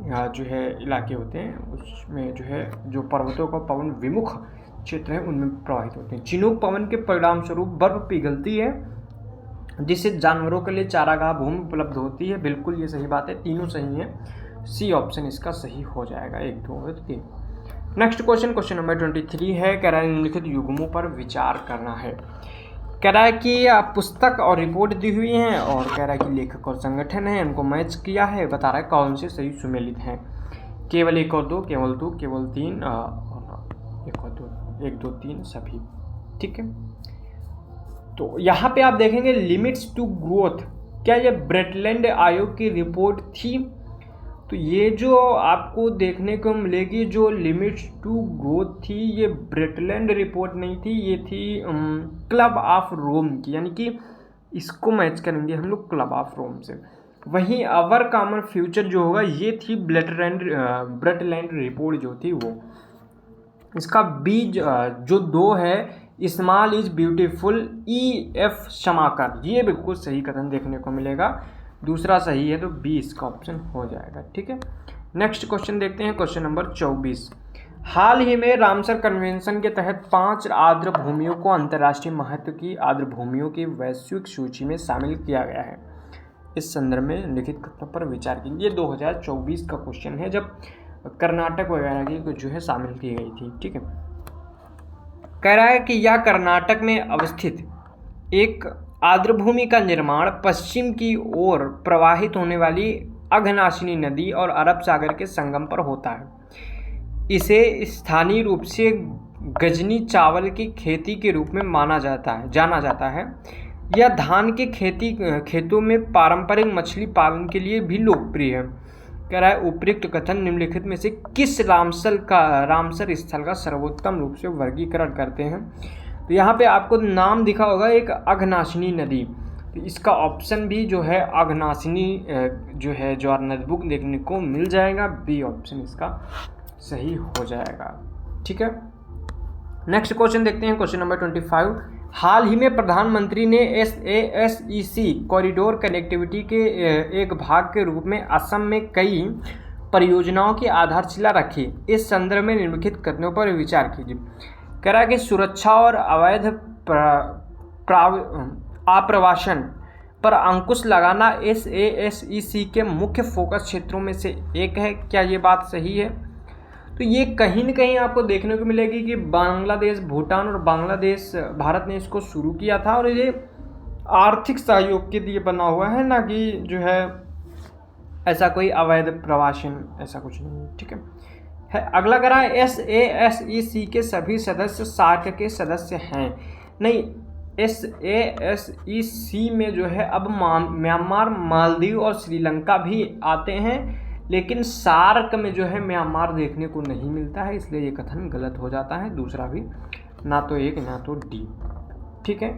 Speaker 1: जो है इलाके होते हैं, उसमें जो है जो पर्वतों का पवन विमुख क्षेत्र है उनमें प्रवाहित होते हैं। चिनूक पवन के परिणाम स्वरूप बर्फ पिघलती है, जिससे जानवरों के लिए चारागाह भूमि उपलब्ध होती है। बिल्कुल ये सही बात है, तीनों सही हैं, सी ऑप्शन इसका सही हो जाएगा, 1 2 और 3। नेक्स्ट क्वेश्चन नंबर 23 है। कह रहा है निम्नलिखित युग्मों पर विचार करना है। कह रहा है कि पुस्तक और रिपोर्ट दी हुई हैं और कह रहा है कि लेखक और संगठन है, इनको मैच किया है, बता रहा है कौन से सही सुमेलित हैं। केवल 1 और 2, केवल 2, केवल 3 और 1 और 2, 1 2 3 सभी, ठीक है। तो यहाँ पे आप देखेंगे लिमिट्स टू ग्रोथ, क्या ये ब्रेटलैंड आयोग की रिपोर्ट थी? तो ये जो आपको देखने को मिलेगी जो लिमिट्स टू ग्रोथ थी, ये ब्रेटलैंड रिपोर्ट नहीं थी, ये थी क्लब ऑफ रोम की, यानी कि इसको मैच करेंगे हम लोग क्लब ऑफ रोम से। वहीं अवर कॉमन फ्यूचर जो होगा ये थी ब्रेटलैंड रिपोर्ट जो थी वो। इसका बीज जो 2 है स्मॉल इज ब्यूटीफुल, EF शमाकर, ये बिल्कुल सही कथन देखने को मिलेगा। दूसरा सही है तो बी इसका ऑप्शन हो जाएगा, ठीक है। नेक्स्ट क्वेश्चन देखते हैं क्वेश्चन नंबर 24। हाल ही में रामसर कन्वेंशन के तहत 5 आर्द्र भूमियों को अंतर्राष्ट्रीय महत्व की आर्द्र भूमियों की वैश्विक सूची में शामिल किया गया है। इस संदर्भ में लिखित कथनों पर विचार कीजिए। 2024 का क्वेश्चन है, जब कर्नाटक वगैरह की जो है शामिल की गई थी, ठीक है। कह रहा है कि यह कर्नाटक में अवस्थित एक आर्द्रभूमि का निर्माण पश्चिम की ओर प्रवाहित होने वाली अघनाशिनी नदी और अरब सागर के संगम पर होता है। इसे स्थानीय रूप से गजनी चावल की खेती के रूप में जाना जाता है। यह धान के खेतों में पारंपरिक मछली पालन के लिए भी लोकप्रिय है। कह रहा है उपयुक्त कथन निम्नलिखित में से किस रामसर स्थल का सर्वोत्तम रूप से वर्गीकरण करते हैं। तो यहाँ पे आपको नाम दिखा होगा एक अघनाशिनी नदी, तो इसका ऑप्शन भी जो है अघनाशिनी जो है ज्वार नदीबुक देखने को मिल जाएगा। बी ऑप्शन इसका सही हो जाएगा। ठीक है, नेक्स्ट क्वेश्चन देखते हैं, क्वेश्चन नंबर 25। हाल ही में प्रधानमंत्री ने SASEC कॉरिडोर कनेक्टिविटी के एक भाग के रूप में असम में कई परियोजनाओं की आधारशिला रखी। इस संदर्भ में निम्नलिखित कथनों पर विचार कीजिए। कह रहा है कि सुरक्षा और अवैध आप्रवासन पर अंकुश लगाना SASEC के मुख्य फोकस क्षेत्रों में से एक है। क्या ये बात सही है? तो ये कहीं न कहीं आपको देखने को मिलेगी कि बांग्लादेश, भूटान और बांग्लादेश, भारत ने इसको शुरू किया था और ये आर्थिक सहयोग के लिए बना हुआ है, ना कि जो है ऐसा कोई अवैध प्रवासन, ऐसा कुछ नहीं। ठीक है, अगला कह रहा है SASEC के सभी सदस्य सार्क के सदस्य हैं। नहीं, SASEC में जो है अब म्यांमार, मालदीव और श्रीलंका भी आते हैं, लेकिन सार्क में जो है म्यांमार देखने को नहीं मिलता है, इसलिए ये कथन गलत हो जाता है। दूसरा भी ना तो एक ना तो डी। ठीक है,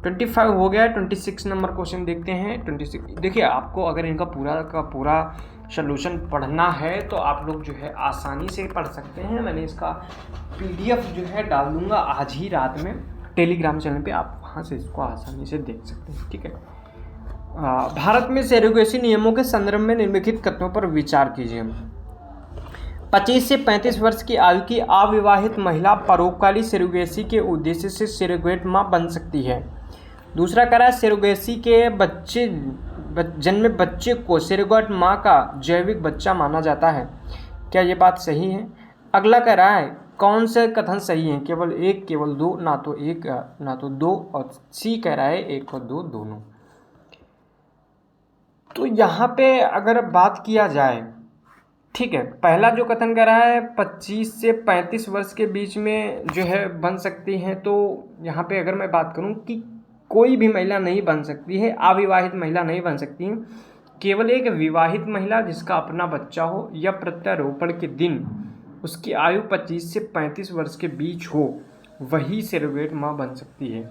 Speaker 1: 25 हो गया। 26 नंबर क्वेश्चन देखते हैं। 26 देखिए, आपको अगर इनका पूरा का पूरा सॉल्यूशन पढ़ना है तो आप लोग जो है आसानी से पढ़ सकते हैं। मैंने इसका PDF जो है डाल दूंगा आज ही रात में टेलीग्राम चैनल पे, आप वहाँ से इसको आसानी से देख सकते हैं। ठीक है, भारत में सेरोगेसी नियमों के संदर्भ में निम्नलिखित कथनों पर विचार कीजिए। 25 से 35 वर्ष की आयु की अविवाहित महिला परोपकारी सेरोगेसी के उद्देश्य से सेरोगेट मां बन सकती है। दूसरा कह रहा है सेरोगेसी के जन्मे बच्चे को सेरोगेट मां का जैविक बच्चा माना जाता है। क्या ये बात सही है? अगला कह रहा है कौन से कथन सही है? केवल एक, केवल दो, ना तो एक ना तो दो, और सी कह रहा है एक और दो दोनों। तो यहाँ पे अगर बात किया जाए, ठीक है, पहला जो कथन कर रहा है 25 से 35 वर्ष के बीच में जो है बन सकती हैं, तो यहाँ पे अगर मैं बात करूँ कि कोई भी महिला नहीं बन सकती है, अविवाहित महिला नहीं बन सकती है, केवल एक विवाहित महिला जिसका अपना बच्चा हो या प्रत्यारोपण के दिन उसकी आयु 25 से 35 वर्ष के बीच हो, वही सेरोगेट माँ बन सकती है।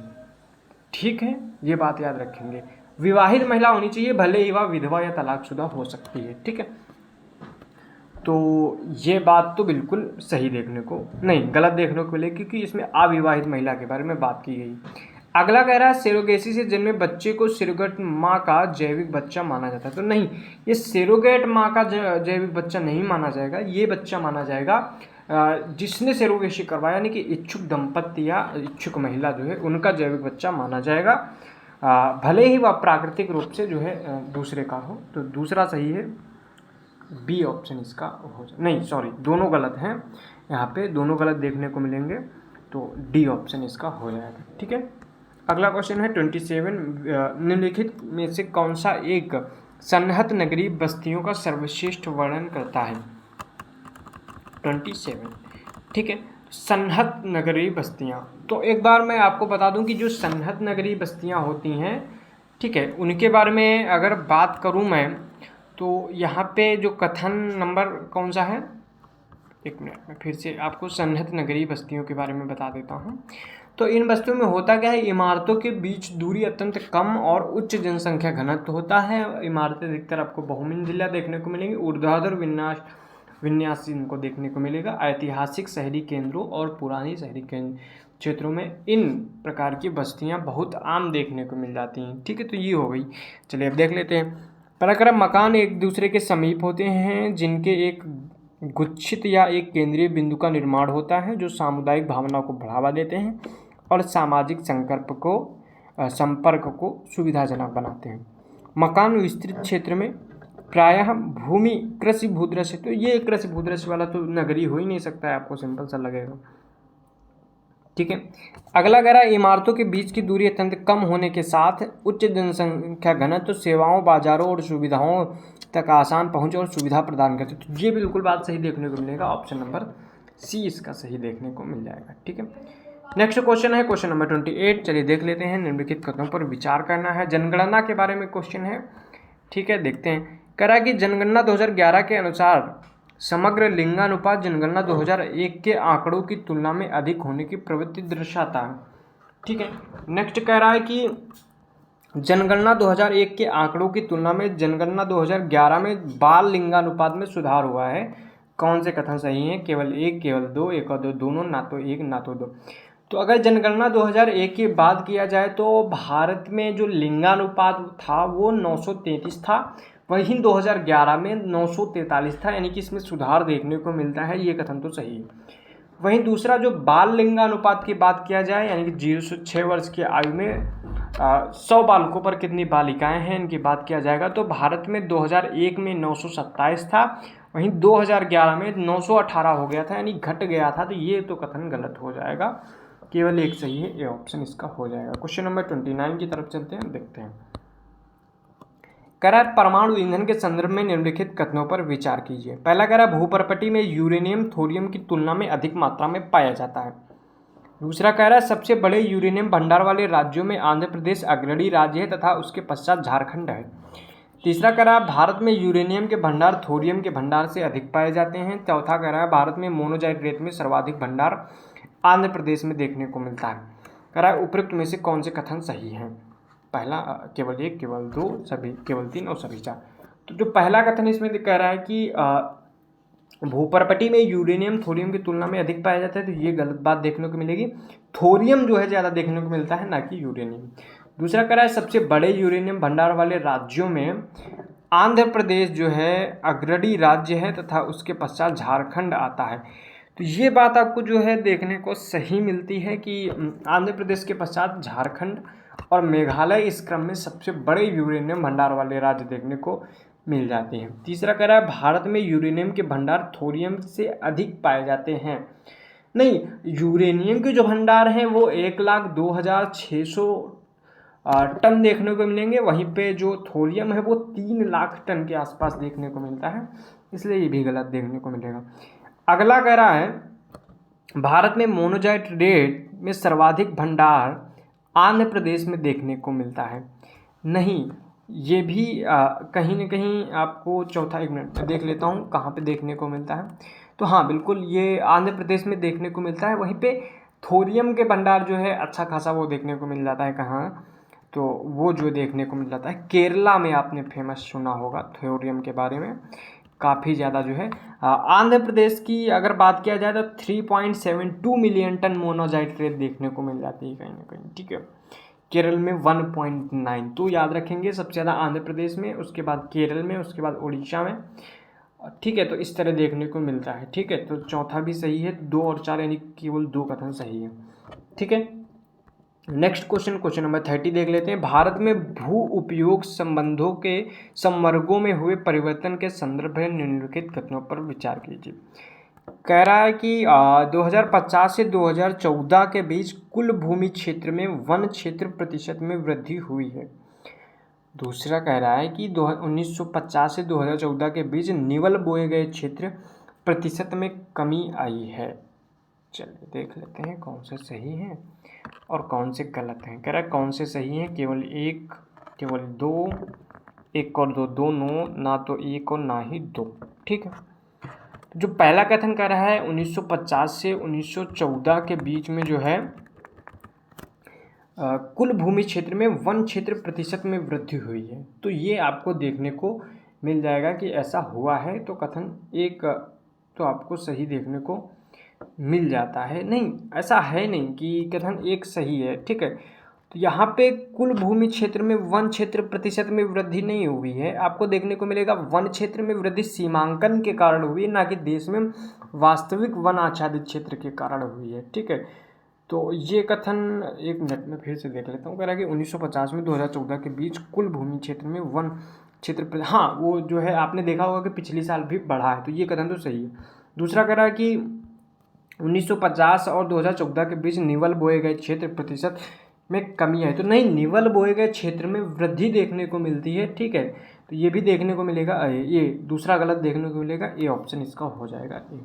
Speaker 1: ठीक है, ये बात याद रखेंगे। विवाहित महिला होनी चाहिए, भले ही वह विधवा या तलाकशुदा हो सकती है। ठीक है, तो ये बात तो बिल्कुल सही देखने को नहीं, गलत देखने को मिले, क्योंकि इसमें अविवाहित महिला के बारे में बात की गई। अगला कह रहा है सेरोगेसी से जन्मे बच्चे को सेरोगेट माँ का जैविक बच्चा माना जाता है। तो नहीं, ये सेरोगेट माँ का जैविक बच्चा नहीं माना जाएगा, ये बच्चा माना जाएगा जिसने सेरोगेसी करवाया, यानी कि इच्छुक दंपत्ति या इच्छुक महिला जो है उनका जैविक बच्चा माना जाएगा, भले ही वह प्राकृतिक रूप से जो है दूसरे का हो। तो दूसरा सही है, बी ऑप्शन इसका हो जाए। नहीं सॉरी, दोनों गलत हैं, यहाँ पे दोनों गलत देखने को मिलेंगे, तो डी ऑप्शन इसका हो जाएगा। ठीक है, अगला क्वेश्चन है 27। निम्नलिखित में से कौन सा एक सन्नत नगरीय बस्तियों का सर्वश्रेष्ठ वर्णन करता है? 27। ठीक है, सन्नत नगरीय बस्तियाँ, तो एक बार मैं आपको बता दूं कि जो सन्नत नगरीय बस्तियाँ होती हैं, ठीक है, उनके बारे में अगर बात करूं मैं, तो यहाँ पे जो कथन नंबर कौन सा है, एक मिनट में फिर से आपको सन्नत नगरीय बस्तियों के बारे में बता देता हूँ। तो इन बस्तियों में होता क्या है, इमारतों के बीच दूरी अत्यंत कम और उच्च जनसंख्या घनत्व होता है। इमारतें अधिकतर आपको बहुमंजिला देखने को मिलेंगी, ऊर्ध्वाधर विन्यास इनको देखने को मिलेगा। ऐतिहासिक शहरी केंद्रों और पुरानी शहरी क्षेत्रों में इन प्रकार की बस्तियां बहुत आम देखने को मिल जाती हैं। ठीक है, तो ये हो गई। चलिए अब देख लेते हैं। पराक्रम मकान एक दूसरे के समीप होते हैं, जिनके एक गुच्छित या एक केंद्रीय बिंदु का निर्माण होता है, जो सामुदायिक भावना को बढ़ावा देते हैं और सामाजिक संपर्क को सुविधाजनक बनाते हैं। मकान विस्तृत क्षेत्र में प्रायः भूमि कृषि भूदृश्य, तो ये कृषि भूदृश्य वाला तो नगरीय हो ही नहीं सकता है, आपको सिंपल सा लगेगा। ठीक है, अगला कह रहा है इमारतों के बीच की दूरी अत्यंत कम होने के साथ उच्च जनसंख्या घनत्व सेवाओं, बाजारों और सुविधाओं तक आसान पहुंच और सुविधा प्रदान करते। तो ये बिल्कुल बात सही देखने को मिलेगा, ऑप्शन नंबर सी इसका सही देखने को मिल जाएगा। ठीक है, नेक्स्ट क्वेश्चन है क्वेश्चन नंबर 28। चलिए देख लेते हैं। निम्नलिखित कथनों पर विचार करना है। जनगणना के बारे में क्वेश्चन है, ठीक है, देखते हैं। कह रहा है कि जनगणना 2011 के अनुसार समग्र लिंगानुपात जनगणना 2001 के आंकड़ों की तुलना में अधिक होने की प्रवृत्ति दर्शाता है, ठीक है। नेक्स्ट कह रहा है कि जनगणना 2001 के आंकड़ों की तुलना में जनगणना 2011 में बाल लिंगानुपात में सुधार हुआ है। कौन से कथन सही हैं? केवल एक, केवल दो, एक और दो, दोनों, ना तो एक ना तो दो। तो अगर जनगणना 2001 की बात किया जाए तो भारत में जो लिंगानुपात था वो 933 था, वहीं 2011 में 943 था, यानी कि इसमें सुधार देखने को मिलता है। ये कथन तो सही है। वहीं दूसरा जो बाल लिंगानुपात की बात किया जाए, यानी कि 0 से 6 वर्ष की आयु में 100 बालकों पर कितनी बालिकाएं हैं, इनकी बात किया जाएगा तो भारत में 2001 में 927 था, वहीं 2011 में 918 हो गया था, यानी घट गया था। तो ये तो कथन गलत हो जाएगा, केवल एक सही है, ये ऑप्शन इसका हो जाएगा। क्वेश्चन नंबर 29 की तरफ चलते हैं, देखते हैं। कह रहा है परमाणु ईंधन के संदर्भ में निम्नलिखित कथनों पर विचार कीजिए। पहला कह रहा है भूपर्पटी में यूरेनियम थोरियम की तुलना में अधिक मात्रा में पाया जाता है। दूसरा कह रहा है सबसे बड़े यूरेनियम भंडार वाले राज्यों में आंध्र प्रदेश अग्रणी राज्य है तथा उसके पश्चात झारखंड है। तीसरा कह रहा है भारत में यूरेनियम के भंडार थोरियम के भंडार से अधिक पाए जाते हैं। चौथा कह रहा है भारत में मोनोजाइट रेत में सर्वाधिक भंडार आंध्र प्रदेश में देखने को मिलता है। कह रहा है उपरोक्त में से कौन से कथन सही हैं? पहला केवल एक, केवल दो, सभी, केवल तीन और सभी चार। तो जो पहला कथन इसमें कह रहा है कि भूपर्पटी में यूरेनियम थोरियम की तुलना में अधिक पाया जाता है, तो ये गलत बात देखने को मिलेगी। थोरियम जो है ज़्यादा देखने को मिलता है, ना कि यूरेनियम। दूसरा कह रहा है सबसे बड़े यूरेनियम भंडार वाले राज्यों में आंध्र प्रदेश जो है अग्रणी राज्य है तथा उसके पश्चात झारखंड आता है। तो ये बात आपको जो है देखने को सही मिलती है कि आंध्र प्रदेश के पश्चात झारखंड और मेघालय इस क्रम में सबसे बड़े यूरेनियम भंडार वाले राज्य देखने को मिल जाते हैं। तीसरा कह रहा है भारत में यूरेनियम के भंडार थोरियम से अधिक पाए जाते हैं। नहीं, यूरेनियम के जो भंडार हैं वो 1,02,600 टन देखने को मिलेंगे, वहीं पे जो थोरियम है वो 3 लाख टन के आसपास देखने को मिलता है, इसलिए ये भी गलत देखने को मिलेगा। अगला कह रहा है भारत में मोनोजाइट रेत में सर्वाधिक भंडार आंध्र प्रदेश में देखने को मिलता है। नहीं, ये भी कहीं ना कहीं आपको चौथा, एक मिनट देख लेता हूँ कहाँ पे देखने को मिलता है। तो हाँ, बिल्कुल ये आंध्र प्रदेश में देखने को मिलता है। वहीं पे थोरियम के भंडार जो है अच्छा खासा वो देखने को मिल जाता है कहाँ, तो वो जो देखने को मिल जाता है केरला में। आपने फेमस सुना होगा थोरियम के बारे में काफ़ी ज़्यादा जो है। आंध्र प्रदेश की अगर बात किया जाए तो 3.72 मिलियन टन मोनोजाइट रेत देखने को मिल जाती है कहीं ना कहीं, ठीक है। केरल में 1.9, तो याद रखेंगे सबसे ज़्यादा आंध्र प्रदेश में, उसके बाद केरल में, उसके बाद उड़ीसा में, ठीक है। तो इस तरह देखने को मिलता है, ठीक है। तो चौथा भी सही है, 2 और 4 यानी केवल 2 कथन सही है, ठीक है। नेक्स्ट क्वेश्चन, क्वेश्चन नंबर 30 देख लेते हैं। भारत में भू उपयोग संबंधों के संवर्गों में हुए परिवर्तन के संदर्भ में निम्नलिखित कथनों पर विचार कीजिए। कह रहा है कि 2050 से 2014 के बीच कुल भूमि क्षेत्र में वन क्षेत्र प्रतिशत में वृद्धि हुई है। दूसरा कह रहा है कि 1950 से 2014 के बीच निवल बोए गए क्षेत्र प्रतिशत में कमी आई है। चलिए देख लेते हैं कौन से सही हैं और कौन से गलत हैं। कह रहा है कौन से सही हैं? केवल एक, केवल दो, एक और दो, दोनों, ना तो एक और ना ही दो, ठीक है। जो पहला कथन कर रहा है 1950 से 1914 के बीच में जो है कुल भूमि क्षेत्र में वन क्षेत्र प्रतिशत में वृद्धि हुई है, तो ये आपको देखने को मिल जाएगा कि ऐसा हुआ है। तो कथन एक तो आपको सही देखने को मिल जाता है। नहीं, ऐसा है नहीं कि कथन एक सही है, ठीक है। तो यहाँ पे कुल भूमि क्षेत्र में वन क्षेत्र प्रतिशत में वृद्धि नहीं हुई है, आपको देखने को मिलेगा वन क्षेत्र में वृद्धि सीमांकन के कारण हुई है, ना कि देश में वास्तविक वन आच्छादित क्षेत्र के कारण हुई है, ठीक है। तो ये कथन एक मिनट में फिर से देख लेता हूँ। कह रहा है कि 1950 में 2014 के बीच कुल भूमि क्षेत्र में वन क्षेत्र, हाँ वो जो है आपने देखा होगा कि पिछले साल भी बढ़ा है, तो ये कथन तो सही है। दूसरा कह रहा है कि 1950 और 2014 के बीच निवल बोए गए क्षेत्र प्रतिशत में कमी है, तो नहीं, निवल बोए गए क्षेत्र में वृद्धि देखने को मिलती है, ठीक है। तो ये भी देखने को मिलेगा, ये दूसरा गलत देखने को मिलेगा, ये ऑप्शन इसका हो जाएगा ए,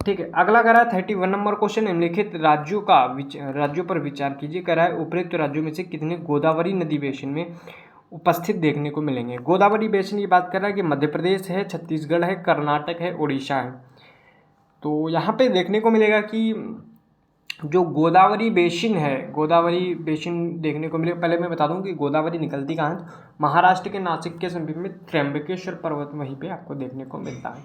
Speaker 1: ठीक है, अगला कह रहा है 31 नंबर क्वेश्चन, निम्नलिखित राज्यों पर विचार कीजिए। कह रहा है उपरोक्त राज्यों में से कितने गोदावरी नदी बेसिन में उपस्थित देखने को मिलेंगे। गोदावरी बेसिन की बात कर रहा है कि मध्य प्रदेश है, छत्तीसगढ़ है, कर्नाटक है, उड़ीसा है। तो यहाँ पे देखने को मिलेगा कि जो गोदावरी बेसिन है, गोदावरी बेसिन देखने को मिलेगा। पहले मैं बता दूं कि गोदावरी निकलती कहाँ है, महाराष्ट्र के नासिक के समीप में त्र्यंबकेश्वर पर्वत, वहीं पे आपको देखने को मिलता है।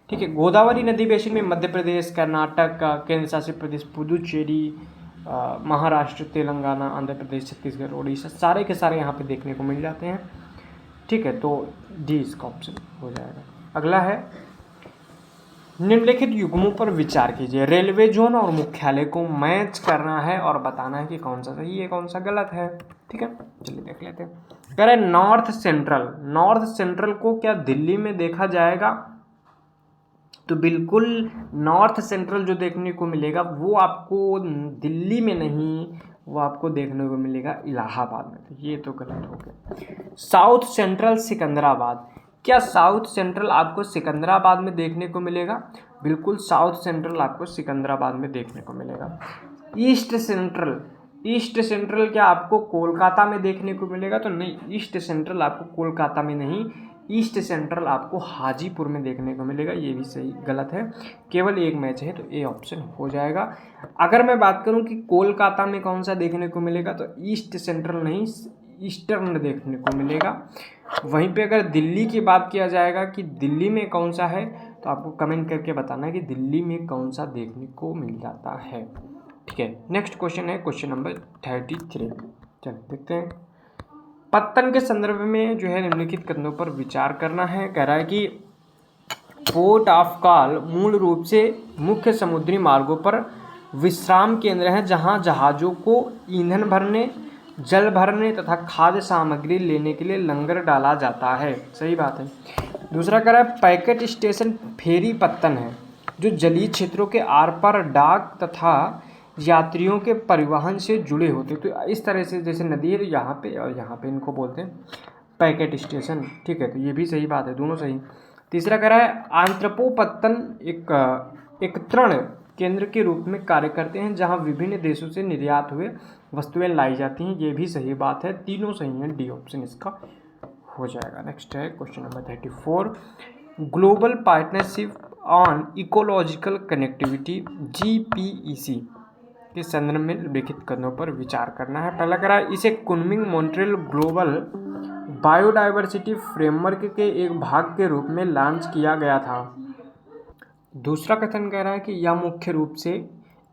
Speaker 1: ठीक है, गोदावरी नदी बेसिन में मध्य प्रदेश, कर्नाटक, केंद्र शासित प्रदेश पुदुचेरी, महाराष्ट्र, तेलंगाना, आंध्र प्रदेश, छत्तीसगढ़, उड़ीसा, सारे के सारे यहाँ पे देखने को मिल जाते हैं। ठीक है, तो डी इसका ऑप्शन हो जाएगा। अगला है निम्नलिखित युग्मों पर विचार कीजिए। रेलवे जोन और मुख्यालय को मैच करना है और बताना है कि कौन सा सही है कौन सा गलत है। ठीक है, चलिए देख लेते हैं। कह रहे नॉर्थ सेंट्रल को क्या दिल्ली में देखा जाएगा? तो बिल्कुल नॉर्थ सेंट्रल जो देखने को मिलेगा वो आपको दिल्ली में नहीं, वो आपको देखने को मिलेगा इलाहाबाद में। तो ये तो गलत हो गया। साउथ सेंट्रल सिकंदराबाद, क्या साउथ सेंट्रल आपको सिकंदराबाद में देखने को मिलेगा? बिल्कुल साउथ सेंट्रल आपको सिकंदराबाद में देखने को मिलेगा। ईस्ट सेंट्रल क्या आपको कोलकाता में देखने को मिलेगा? तो नहीं, ईस्ट सेंट्रल आपको कोलकाता में नहीं, ईस्ट सेंट्रल आपको हाजीपुर में देखने को मिलेगा। ये भी सही गलत है, केवल एक मैच है, तो ए ऑप्शन हो जाएगा। अगर मैं बात करूं कि कोलकाता में कौन सा देखने को मिलेगा, तो ईस्ट सेंट्रल नहीं, ईस्टर्न देखने को मिलेगा। वहीं पे अगर दिल्ली की बात किया जाएगा कि दिल्ली में कौन सा है, तो आपको कमेंट करके बताना है कि दिल्ली में कौन सा देखने को मिल जाता है। ठीक है, नेक्स्ट क्वेश्चन है क्वेश्चन नंबर 33। चलिए देखते हैं। पत्तन के संदर्भ में जो है निम्नलिखित कथनों पर विचार करना है। कह रहा है कि पोर्ट ऑफ कॉल मूल रूप से मुख्य समुद्री मार्गों पर विश्राम केंद्र है जहां जहाज़ों को ईंधन भरने, जल भरने तथा खाद्य सामग्री लेने के लिए लंगर डाला जाता है। सही बात है। दूसरा कह रहा है पैकेट स्टेशन फेरी पत्तन है जो जलीय क्षेत्रों के आर पार डाक तथा यात्रियों के परिवहन से जुड़े होते। तो इस तरह से जैसे नदी है यहाँ पे और यहाँ पे इनको बोलते हैं पैकेट स्टेशन। ठीक है, तो ये भी सही बात है, दोनों सही। तीसरा कह रहा है आंत्रपोपत्तन एक तृण केंद्र के रूप में कार्य करते हैं जहां विभिन्न देशों से निर्यात हुए वस्तुएं लाई जाती हैं। ये भी सही बात है, तीनों सही हैं, डी ऑप्शन इसका हो जाएगा। नेक्स्ट है question number 34। Global partnership on ecological connectivity GPEC के संदर्भ में लिखित कदमों पर विचार करना है। पहला कह रहा है इसे Kunming Montreal global biodiversity framework के एक भाग के रूप में लॉन्च किया गया था। दूसरा कथन कह रहा है कि यह मुख्य रूप से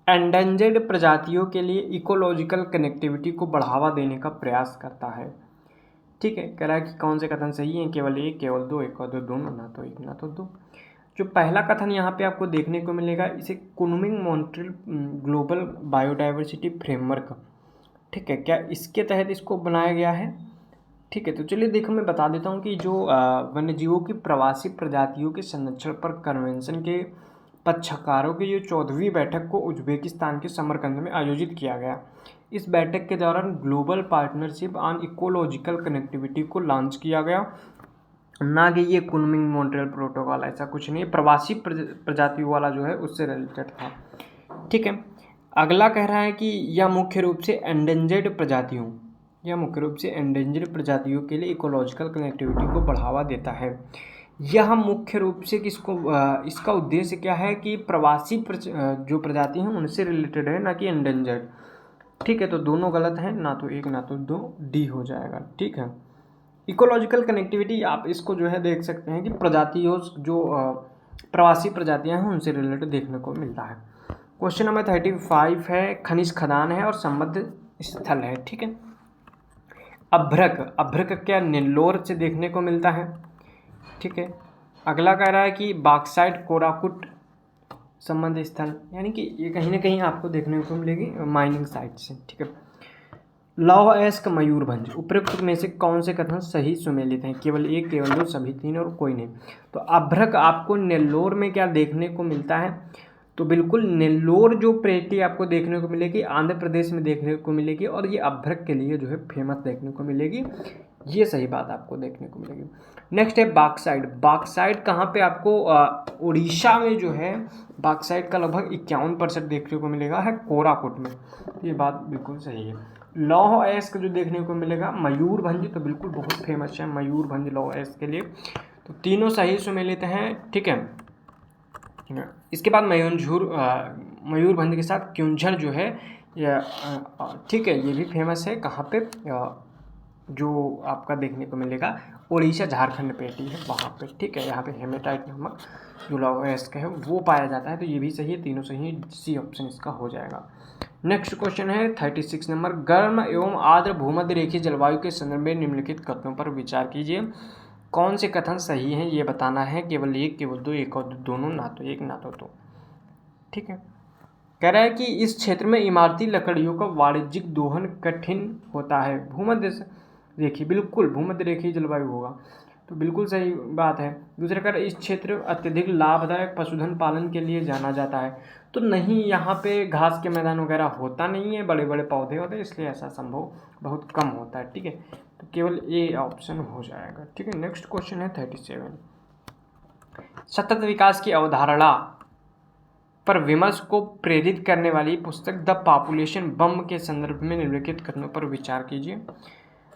Speaker 1: एंडेंजर्ड प्रजातियों के लिए इकोलॉजिकल कनेक्टिविटी को बढ़ावा देने का प्रयास करता है। ठीक है, कह रहा है कि कौन से कथन सही हैं? केवल एक, केवल दो, एक और दो, दोनों, ना तो एक ना तो दो। जो पहला कथन यहाँ पे आपको देखने को मिलेगा, इसे Kunming Montreal global biodiversity framework, ठीक है, क्या इसके तहत इसको बनाया गया है? ठीक है, तो चलिए देखो मैं बता देता हूँ कि जो वन्यजीवों की प्रवासी प्रजातियों के संरक्षण पर कन्वेंशन के पक्षकारों की जो 14वीं बैठक को उज्बेकिस्तान के समरकंद में आयोजित किया गया। इस बैठक के दौरान global partnership on ecological connectivity को लॉन्च किया गया, ना कि ये कुनमिंग मॉन्ट्रियल प्रोटोकॉल, ऐसा कुछ नहीं। प्रवासी प्रजातियों वाला जो है उससे रिलेटेड था। ठीक है, अगला कह रहा है कि यह मुख्य रूप से एंडेंजर्ड प्रजातियों के लिए इकोलॉजिकल कनेक्टिविटी को बढ़ावा देता है। यह मुख्य रूप से किसको इसका उद्देश्य क्या है कि प्रवासी जो प्रजाति हैं उनसे रिलेटेड है, ना कि एंडेंजर्ड। ठीक है, तो दोनों गलत हैं, ना तो एक ना तो दो, डी हो जाएगा। ठीक है, इकोलॉजिकल कनेक्टिविटी आप इसको जो है देख सकते हैं कि प्रजातियों जो प्रवासी प्रजातियां हैं उनसे रिलेटेड देखने को मिलता है। क्वेश्चन नंबर 35 है खनिज खदान है और संबद्ध स्थल है। ठीक है, अभ्रक क्या नेल्लोर से देखने को मिलता है। ठीक है, अगला कह रहा है कि बॉक्साइट कोराकुट संबंध स्थल, यानी कि ये कहीं ना कहीं आपको देखने को मिलेगी माइनिंग साइट से। ठीक है, लौह अयस्क मयूरभंज, उपरोक्त में से कौन से कथन सही सुमेलित हैं? केवल एक, केवल दो, सभी तीन और कोई नहीं। तो अभ्रक आपको नेल्लोर में क्या देखने को मिलता है? तो बिल्कुल नेल्लोर जो प्लेटी आपको देखने को मिलेगी आंध्र प्रदेश में देखने को मिलेगी, और ये अभ्रक के लिए जो है फेमस देखने को मिलेगी। ये सही बात आपको देखने को मिलेगी। नेक्स्ट है बॉक्साइट। बॉक्साइट कहाँ पे आपको उड़ीसा में जो है बॉक्साइट का लगभग 51% देखने को मिलेगा है कोरापुट में। ये बात बिल्कुल सही है। लौह अयस्क जो देखने को मिलेगा मयूरभंज, तो बिल्कुल बहुत फेमस है मयूरभंज लौह अयस्क के लिए। तो तीनों सही सुमेलित हैं, ठीक है। इसके बाद मयूरभंज के साथ क्युंझर जो है ठीक है, ये भी फेमस है। कहाँ पे जो आपका देखने को मिलेगा उड़ीसा झारखंड पेटी है वहाँ पे, ठीक है। यहाँ पे हेमेटाइट नामक जो लौह अयस्क है वो पाया जाता है। तो ये भी सही है, तीनों सही है, सी ऑप्शन इसका हो जाएगा। नेक्स्ट क्वेश्चन है 36 नंबर। गर्म एवं आर्द्र भूमध्य रेखीय जलवायु के संदर्भ में निम्नलिखित कथनों पर विचार कीजिए। कौन से कथन सही हैं ये बताना है। केवल एक, केवल दो, एक और दोनों, ना तो एक ना तो दो, ठीक है। कह रहा है कि इस क्षेत्र में इमारती लकड़ियों का वाणिज्यिक दोहन कठिन होता है। भूमध्य रेखीय, बिल्कुल भूमध्य रेखीय जलवायु होगा, तो बिल्कुल सही बात है। दूसरा कह रहा है इस क्षेत्र अत्यधिक लाभदायक पशुधन पालन के लिए जाना जाता है। तो नहीं, यहाँ पे घास के मैदान वगैरह होता नहीं है, बड़े बड़े पौधे होते हैं, इसलिए ऐसा संभव बहुत कम होता है, ठीक है। तो केवल ए ऑप्शन हो जाएगा, ठीक है। नेक्स्ट क्वेश्चन है 37। सतत विकास की अवधारणा पर विमर्श को प्रेरित करने वाली पुस्तक द पॉपुलेशन बम के संदर्भ में निम्नलिखित कथनों पर विचार कीजिए।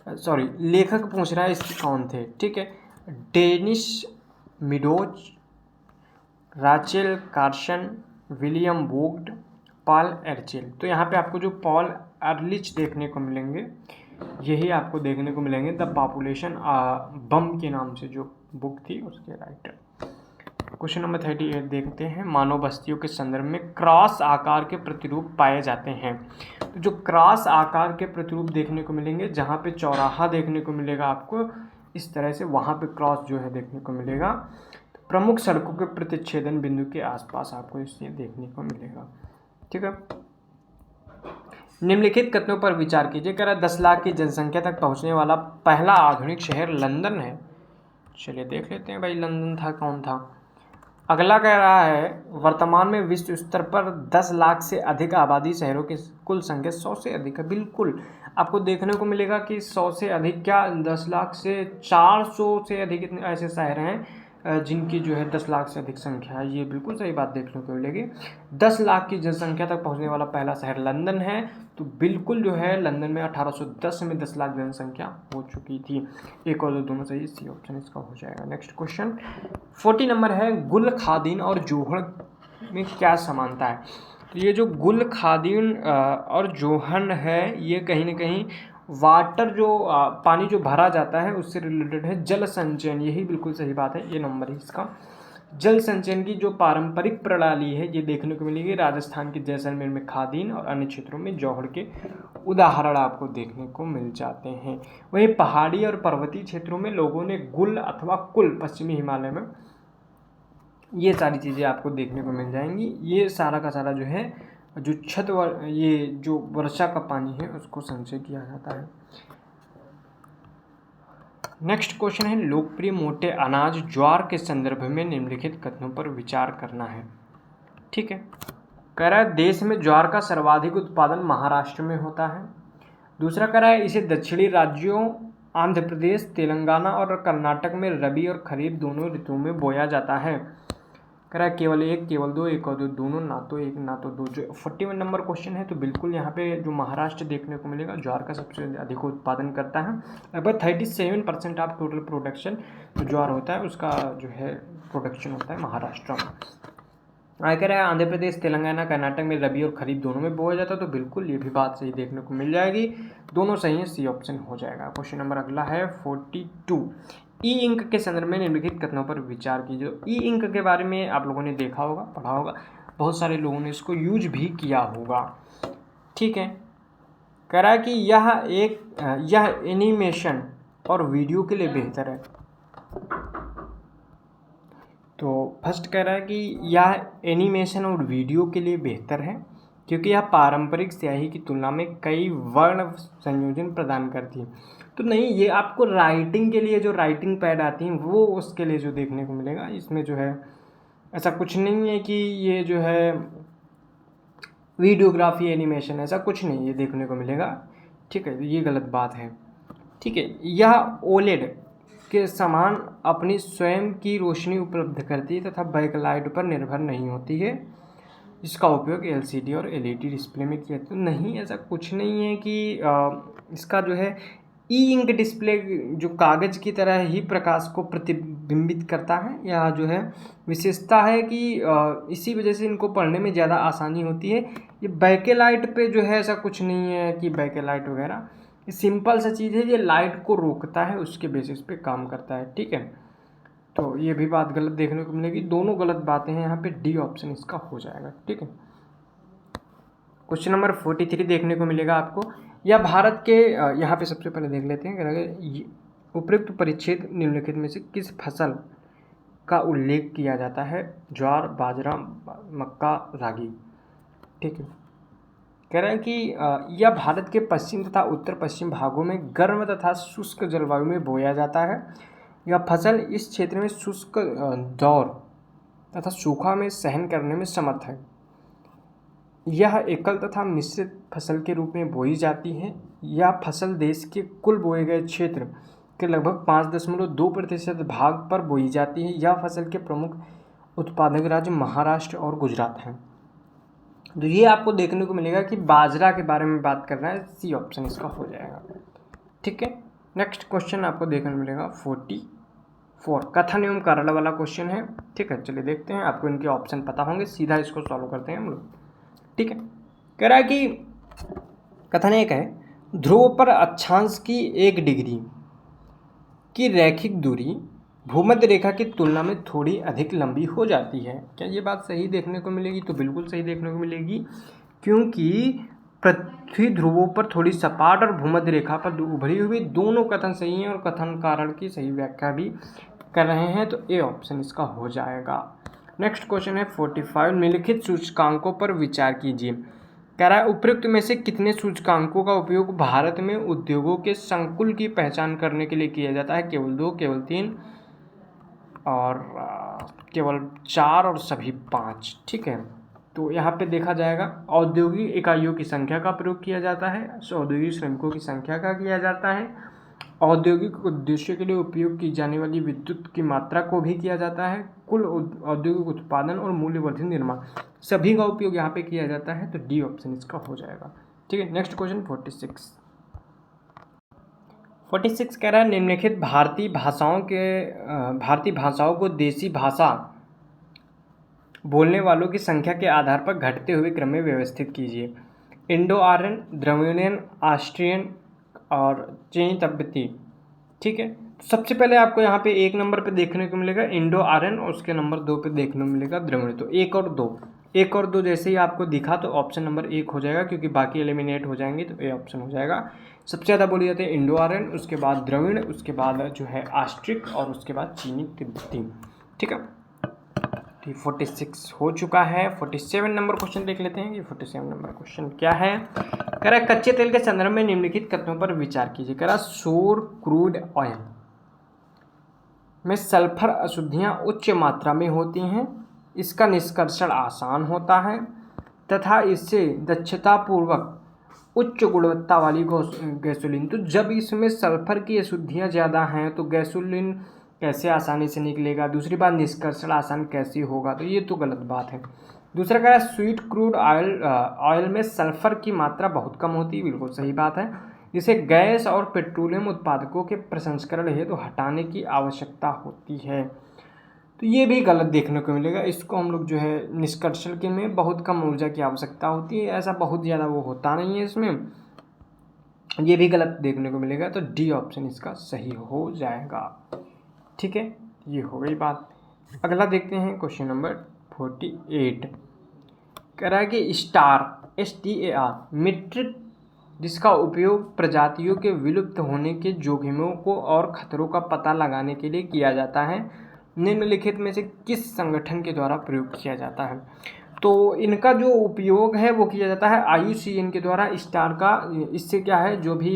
Speaker 1: सॉरी, लेखक पूछ रहा है इसके कौन थे, ठीक है। Dennis Meadows, Rachel Carson, William Vogt, Paul Ehrlich. तो यहाँ पे आपको जो पॉल अर्लिच देखने को मिलेंगे, यही आपको देखने को मिलेंगे द पॉपुलेशन बम के नाम से जो बुक थी उसके राइटर। क्वेश्चन नंबर 38 देखते हैं। मानव बस्तियों के संदर्भ में क्रॉस आकार के प्रतिरूप पाए जाते हैं। तो जो क्रॉस आकार के प्रतिरूप देखने को मिलेंगे, जहाँ पे चौराहा देखने को मिलेगा आपको इस तरह से, वहाँ पे क्रॉस जो है देखने को मिलेगा। तो प्रमुख सड़कों के प्रतिच्छेदन बिंदु के आसपास आपको इसलिए देखने को मिलेगा, ठीक है। निम्नलिखित कथनों पर विचार कीजिए। कह रहा 10 लाख की जनसंख्या तक पहुँचने वाला पहला आधुनिक शहर लंदन है। चलिए देख लेते हैं भाई लंदन था कौन था। अगला कह रहा है वर्तमान में विश्व स्तर पर 10 लाख से अधिक आबादी शहरों की कुल संख्या 100 से अधिक है। बिल्कुल आपको देखने को मिलेगा कि 100 से अधिक क्या, 10 लाख से 400 से अधिक इतने ऐसे शहर हैं जिनकी जो है 10 लाख से अधिक संख्या है। ये बिल्कुल सही बात देखने को मिलेगी। 10 लाख की जनसंख्या तक पहुंचने वाला पहला शहर लंदन है। तो बिल्कुल जो है लंदन में 1810 में 10 लाख जनसंख्या हो चुकी थी। एक और दोनों सही, सी ऑप्शन इसका हो जाएगा। नेक्स्ट क्वेश्चन 40 नंबर है। गुल खादीन और जोहड़ में क्या समानता है। तो ये जो गुल खादीन और जोहन है, ये कहीं ना कहीं वाटर जो पानी जो भरा जाता है उससे रिलेटेड है। जल संचयन, यही बिल्कुल सही बात है, ये नंबर है इसका। जल संचयन की जो पारंपरिक प्रणाली है ये देखने को मिलेगी राजस्थान के जैसलमेर में खादीन और अन्य क्षेत्रों में जौहड़ के उदाहरण आपको देखने को मिल जाते हैं। वहीं पहाड़ी और पर्वतीय क्षेत्रों में लोगों ने गुल अथवा कुल, पश्चिमी हिमालय में, ये सारी चीज़ें आपको देखने को मिल जाएंगी। ये सारा का सारा जो है जो ये जो वर्षा का पानी है उसको संचय किया जाता है। नेक्स्ट क्वेश्चन है लोकप्रिय मोटे अनाज ज्वार के संदर्भ में निम्नलिखित कथनों पर विचार करना है, ठीक है। कह रहा है देश में ज्वार का सर्वाधिक उत्पादन महाराष्ट्र में होता है। दूसरा कह रहा है इसे दक्षिणी राज्यों आंध्र प्रदेश, तेलंगाना और कर्नाटक में रबी और खरीफ दोनों ऋतुओं में बोया जाता है। कह रहा है केवल एक, केवल दो, एक और दो, दोनों, ना तो एक ना तो दो। जो 41 नंबर क्वेश्चन है, तो बिल्कुल यहाँ पे जो महाराष्ट्र देखने को मिलेगा ज्वार का सबसे अधिक उत्पादन करता है। लगभग 37% ऑफ टोटल प्रोडक्शन जो ज्वार होता है उसका जो है प्रोडक्शन होता है महाराष्ट्र में। कह रहा है आंध्र प्रदेश, तेलंगाना, कर्नाटक में रबी और खरीफ दोनों में बोया जाता है। तो बिल्कुल ये भी बात सही देखने को मिल जाएगी, दोनों सही है, सी ऑप्शन हो जाएगा। क्वेश्चन नंबर अगला है 42। ई इंक के संदर्भ में निम्नलिखित कथनों पर विचार कीजिए। ई इंक के बारे में आप लोगों ने देखा होगा, पढ़ा होगा, बहुत सारे लोगों ने इसको यूज भी किया होगा, ठीक है। कह रहा है कि यह एनिमेशन और वीडियो के लिए बेहतर है। तो फर्स्ट कह रहा है कि यह एनिमेशन और वीडियो के लिए बेहतर है क्योंकि यह पारंपरिक स्याही की तुलना में कई वर्ण संयोजन प्रदान करती है। तो नहीं, ये आपको राइटिंग के लिए जो राइटिंग पैड आती हैं वो उसके लिए जो देखने को मिलेगा। इसमें जो है ऐसा कुछ नहीं है कि ये जो है वीडियोग्राफी एनिमेशन, ऐसा कुछ नहीं ये देखने को मिलेगा, ठीक है। ये गलत बात है। ठीक है। यह ओलेड के समान अपनी स्वयं की रोशनी उपलब्ध करती है तथा बैकलाइट पर निर्भर नहीं होती है। इसका उपयोग एलसीडी और एलईडी डिस्प्ले में किया तो नहीं, ऐसा कुछ नहीं है कि इसका जो है ई इंक डिस्प्ले जो कागज़ की तरह ही प्रकाश को प्रतिबिंबित करता है। या जो है विशेषता है कि इसी वजह से इनको पढ़ने में ज़्यादा आसानी होती है। ये बैकलाइट पे जो है ऐसा कुछ नहीं है कि बैकलाइट वगैरह, ये सिंपल सा चीज़ है, ये लाइट को रोकता है, उसके बेसिस पे काम करता है। ठीक है, तो ये भी बात गलत देखने को मिलेगी, दोनों गलत बातें हैं यहाँ पे, डी ऑप्शन इसका हो जाएगा। ठीक है, क्वेश्चन नंबर 43 देखने को मिलेगा आपको। या भारत के यहाँ पे सबसे पहले देख लेते हैं, उपयुक्त परिच्छेद निम्नलिखित में से किस फसल का उल्लेख किया जाता है? ज्वार, बाजरा, मक्का, रागी। ठीक है, कह रहे हैं कि यह भारत के पश्चिम तथा उत्तर पश्चिम भागों में गर्म तथा शुष्क जलवायु में बोया जाता है। यह फसल इस क्षेत्र में शुष्क दौर तथा सूखा में सहन करने में समर्थ है। यह एकल तथा मिश्रित फसल के रूप में बोई जाती है। यह फसल देश के कुल बोए गए क्षेत्र के लगभग 5.2% भाग पर बोई जाती है। यह फसल के प्रमुख उत्पादक राज्य महाराष्ट्र और गुजरात हैं। तो ये आपको देखने को मिलेगा कि बाजरा के बारे में बात कर रहा है, सी ऑप्शन इसका हो जाएगा। ठीक है, नेक्स्ट क्वेश्चन आपको देखने को मिलेगा 44, कथन एवं कारण वाला क्वेश्चन है। ठीक है, चलिए देखते हैं, आपको इनके ऑप्शन पता होंगे, सीधा इसको सॉल्व करते हैं हम लोग। ठीक है, कह रहा है कि कथन एक है, ध्रुव पर अक्षांश की 1 डिग्री की रैखिक दूरी भूमध्य रेखा की तुलना में थोड़ी अधिक लंबी हो जाती है। क्या ये बात सही देखने को मिलेगी? तो बिल्कुल सही देखने को मिलेगी, क्योंकि पृथ्वी ध्रुवों पर थोड़ी सपाट और भूमध्य रेखा पर उभरी हुई, दोनों कथन सही हैं और कथन कारण की सही व्याख्या भी कर रहे हैं, तो ए ऑप्शन इसका हो जाएगा। नेक्स्ट क्वेश्चन है 45, निम्नलिखित सूचकांकों पर विचार कीजिए। कह रहा है उपयुक्त में से कितने सूचकांकों का उपयोग भारत में उद्योगों के संकुल की पहचान करने के लिए किया जाता है? केवल 2, केवल 3 और केवल 4 और सभी 5। ठीक है, तो यहाँ पे देखा जाएगा औद्योगिक इकाइयों की संख्या का प्रयोग किया जाता है, औद्योगिक श्रमिकों की संख्या का किया जाता है, औद्योगिक उद्देश्य के लिए उपयोग की जाने वाली विद्युत की मात्रा को भी किया जाता है, कुल औद्योगिक उत्पादन और मूल्यवर्धित निर्माण सभी का उपयोग यहाँ पे किया जाता है, तो डी ऑप्शन इसका हो जाएगा। ठीक है, नेक्स्ट क्वेश्चन 46 कह रहा है, निम्नलिखित भारतीय भाषाओं को देसी भाषा बोलने वालों की संख्या के आधार पर घटते हुए क्रम में व्यवस्थित कीजिए। इंडो आर्यन, द्रविडियन, ऑस्ट्रियन और चीनी तिब्बती। ठीक है, सबसे पहले आपको यहाँ पे 1 नंबर पे देखने को मिलेगा इंडो आर्यन और उसके नंबर 2 पे देखने को मिलेगा द्रविड़। तो 1 और 2 जैसे ही आपको दिखा तो ऑप्शन नंबर 1 हो जाएगा, क्योंकि बाकी एलिमिनेट हो जाएंगे, तो ए ऑप्शन हो जाएगा। सबसे ज़्यादा बोली जाती है इंडो आर्यन, उसके बाद द्रविड़, उसके बाद जो है ऑस्ट्रिक और उसके बाद चीनी तिब्बती। ठीक है, 46 हो चुका है। 47 नंबर क्वेश्चन देख लेते हैं कि 47 नंबर क्वेश्चन क्या है। कह रहा है कच्चे तेल के संदर्भ में निम्नलिखित कथनों पर विचार कीजिए। कह रहा सोर क्रूड ऑयल में सल्फर अशुद्धियां उच्च मात्रा में होती हैं, इसका निष्कर्षण आसान होता है तथा इससे दक्षतापूर्वक उच्च गुणवत्ता वाली गैसोलीन, तो जब इसमें सल्फर की अशुद्धियां ज़्यादा हैं तो गैसोलीन कैसे आसानी से निकलेगा? दूसरी बात, निष्कर्षण आसान कैसे होगा? तो ये तो गलत बात है। दूसरा कह रहा है स्वीट क्रूड ऑयल में सल्फर की मात्रा बहुत कम होती है, बिल्कुल सही बात है। इसे गैस और पेट्रोलियम उत्पादकों के प्रसंस्करण हेतु हटाने की आवश्यकता होती है, तो ये भी गलत देखने को मिलेगा। इसको हम लोग जो है निष्कर्षण के में बहुत कम ऊर्जा की आवश्यकता होती है, ऐसा बहुत ज़्यादा वो होता नहीं है इसमें, ये भी गलत देखने को मिलेगा, तो डी ऑप्शन इसका सही हो जाएगा। ठीक है, ये हो गई बात। अगला देखते हैं क्वेश्चन नंबर 48। कह रहा है कि स्टार STAR मीट्रिक, जिसका उपयोग प्रजातियों के विलुप्त होने के जोखिमों को और खतरों का पता लगाने के लिए किया जाता है, निम्नलिखित में से किस संगठन के द्वारा प्रयोग किया जाता है? तो इनका जो उपयोग है वो किया जाता है IUCN के द्वारा। स्टार का इससे क्या है, जो भी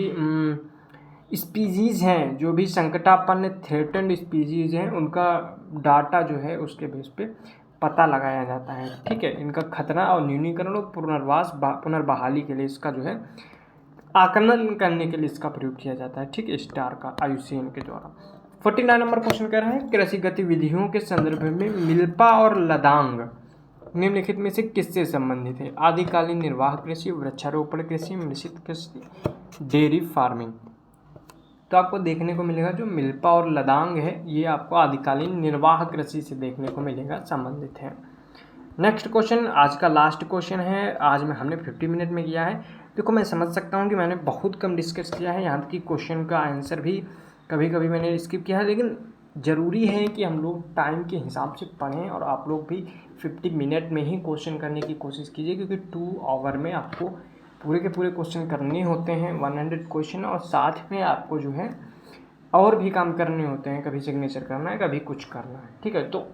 Speaker 1: स्पीसीज़ हैं, जो भी संकटापन्न थ्रेटन्ड स्पीसीज़ हैं, उनका डाटा जो है उसके बेस पे पता लगाया जाता है। ठीक है, इनका खतरा और न्यूनीकरण और पुनर्बहाली के लिए इसका जो है आकलन करने के लिए इसका प्रयोग किया जाता है, ठीक है, स्टार का IUCN के द्वारा। 49 नंबर क्वेश्चन कह रहा है कृषि गतिविधियों के संदर्भ में मिल्पा और लदांग निम्नलिखित में से किससे संबंधित है? आदिकालीन निर्वाह कृषि, वृक्षारोपण कृषि, मिश्रित कृषि, डेयरी फार्मिंग। तो आपको देखने को मिलेगा जो मिल्पा और लदांग है ये आपको आदिकालीन निर्वाह कृषि से देखने को मिलेगा, संबंधित है। नेक्स्ट क्वेश्चन आज का लास्ट क्वेश्चन है। आज में हमने 50 मिनट में किया है। देखो मैं समझ सकता हूँ कि मैंने बहुत कम डिस्कस किया है, यहाँ की क्वेश्चन का आंसर भी कभी कभी मैंने स्किप किया है, लेकिन ज़रूरी है कि हम लोग टाइम के हिसाब से पढ़ें और आप लोग भी 50 मिनट में ही क्वेश्चन करने की कोशिश कीजिए, क्योंकि 2 आवर में आपको पूरे के पूरे क्वेश्चन करने होते हैं, 100 क्वेश्चन, और साथ में आपको जो है और भी काम करने होते हैं, कभी सिग्नेचर करना है, कभी कुछ करना है, ठीक है। तो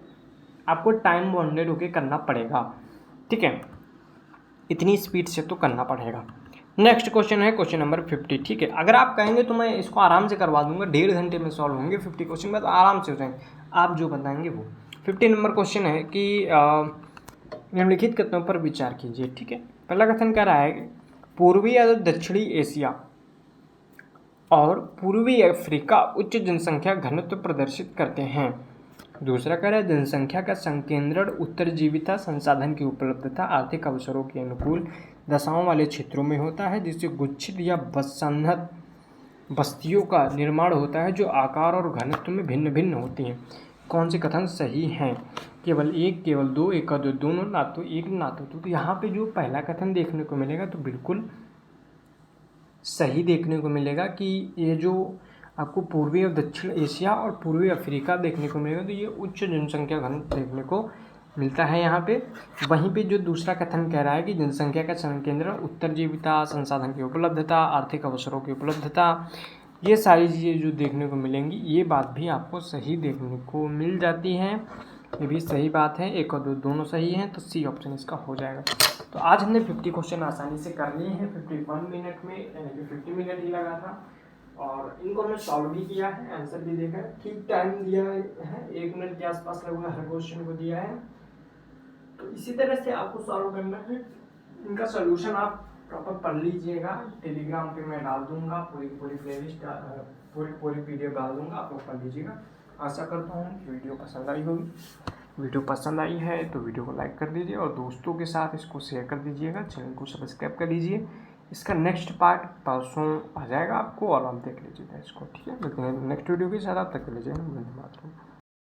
Speaker 1: आपको टाइम बाउंडेड होके करना पड़ेगा, ठीक है, इतनी स्पीड से तो करना पड़ेगा। नेक्स्ट क्वेश्चन है क्वेश्चन नंबर 50, ठीक है। अगर आप कहेंगे तो मैं इसको आराम से करवा दूंगा, 1.5 घंटे में सॉल्व होंगे 50 क्वेश्चन, बस आराम से हो जाएंगे, आप जो बताएंगे वो। 50 नंबर क्वेश्चन है कि निम्नलिखित कथनों पर विचार कीजिए, ठीक है। पहला कथन कह रहा है कि पूर्वी या दक्षिणी एशिया और पूर्वी अफ्रीका उच्च जनसंख्या घनत्व प्रदर्शित करते हैं। दूसरा कह रहा है जनसंख्या का संकेंद्रण, उत्तरजीविता, संसाधन की उपलब्धता, आर्थिक अवसरों के अनुकूल दशाओं वाले क्षेत्रों में होता है, जिससे गुच्छित या बसंहत बस्तियों का निर्माण होता है जो आकार और घनत्व में भिन्न भिन्न होती हैं। कौन से कथन सही हैं? केवल एक, केवल दो, एक दो, दोनों, ना तो एक ना तो दो। तो यहाँ पे जो पहला कथन देखने को मिलेगा तो बिल्कुल सही देखने को मिलेगा कि ये जो आपको पूर्वी और दक्षिण एशिया और पूर्वी अफ्रीका देखने को मिलेगा, तो ये उच्च जनसंख्या घनत्व देखने को मिलता है यहाँ पे। वहीं पे जो दूसरा कथन कह रहा है कि जनसंख्या का संकेंद्रण, उत्तरजीविता, संसाधन की उपलब्धता, आर्थिक अवसरों की उपलब्धता, ये सारी चीज़ें जो देखने को मिलेंगी, ये बात भी आपको सही देखने को मिल जाती है, ये भी सही बात है। एक और दो दोनों सही हैं, तो सी ऑप्शन इसका हो जाएगा। तो आज हमने 50 क्वेश्चन आसानी से कर लिए हैं 51 मिनट में, यानी कि 50 मिनट ही लगा था, और इनको हमने सॉल्व भी किया है, आंसर भी देखा है, ठीक टाइम दिया है, 1 मिनट के आसपास लगभग हर क्वेश्चन को दिया है। तो इसी तरह से आपको सॉल्व करना है। इनका सोल्यूशन आप प्रॉपर पढ़ लीजिएगा, टेलीग्राम पे मैं डाल दूंगा, पूरी प्लेलिस्ट, पूरी PDF डाल दूंगा, आप लोग पढ़ लीजिएगा। आशा करता हूँ कि वीडियो पसंद आई होगी। वीडियो पसंद आई है तो वीडियो को लाइक कर दीजिए और दोस्तों के साथ इसको शेयर कर दीजिएगा, चैनल को सब्सक्राइब कर लीजिए। इसका नेक्स्ट पार्ट परसों आ जाएगा आपको, और आप देख लीजिएगा इसको, ठीक है। लेकिन नेक्स्ट वीडियो के साथ आप तक के लिए धन्यवाद।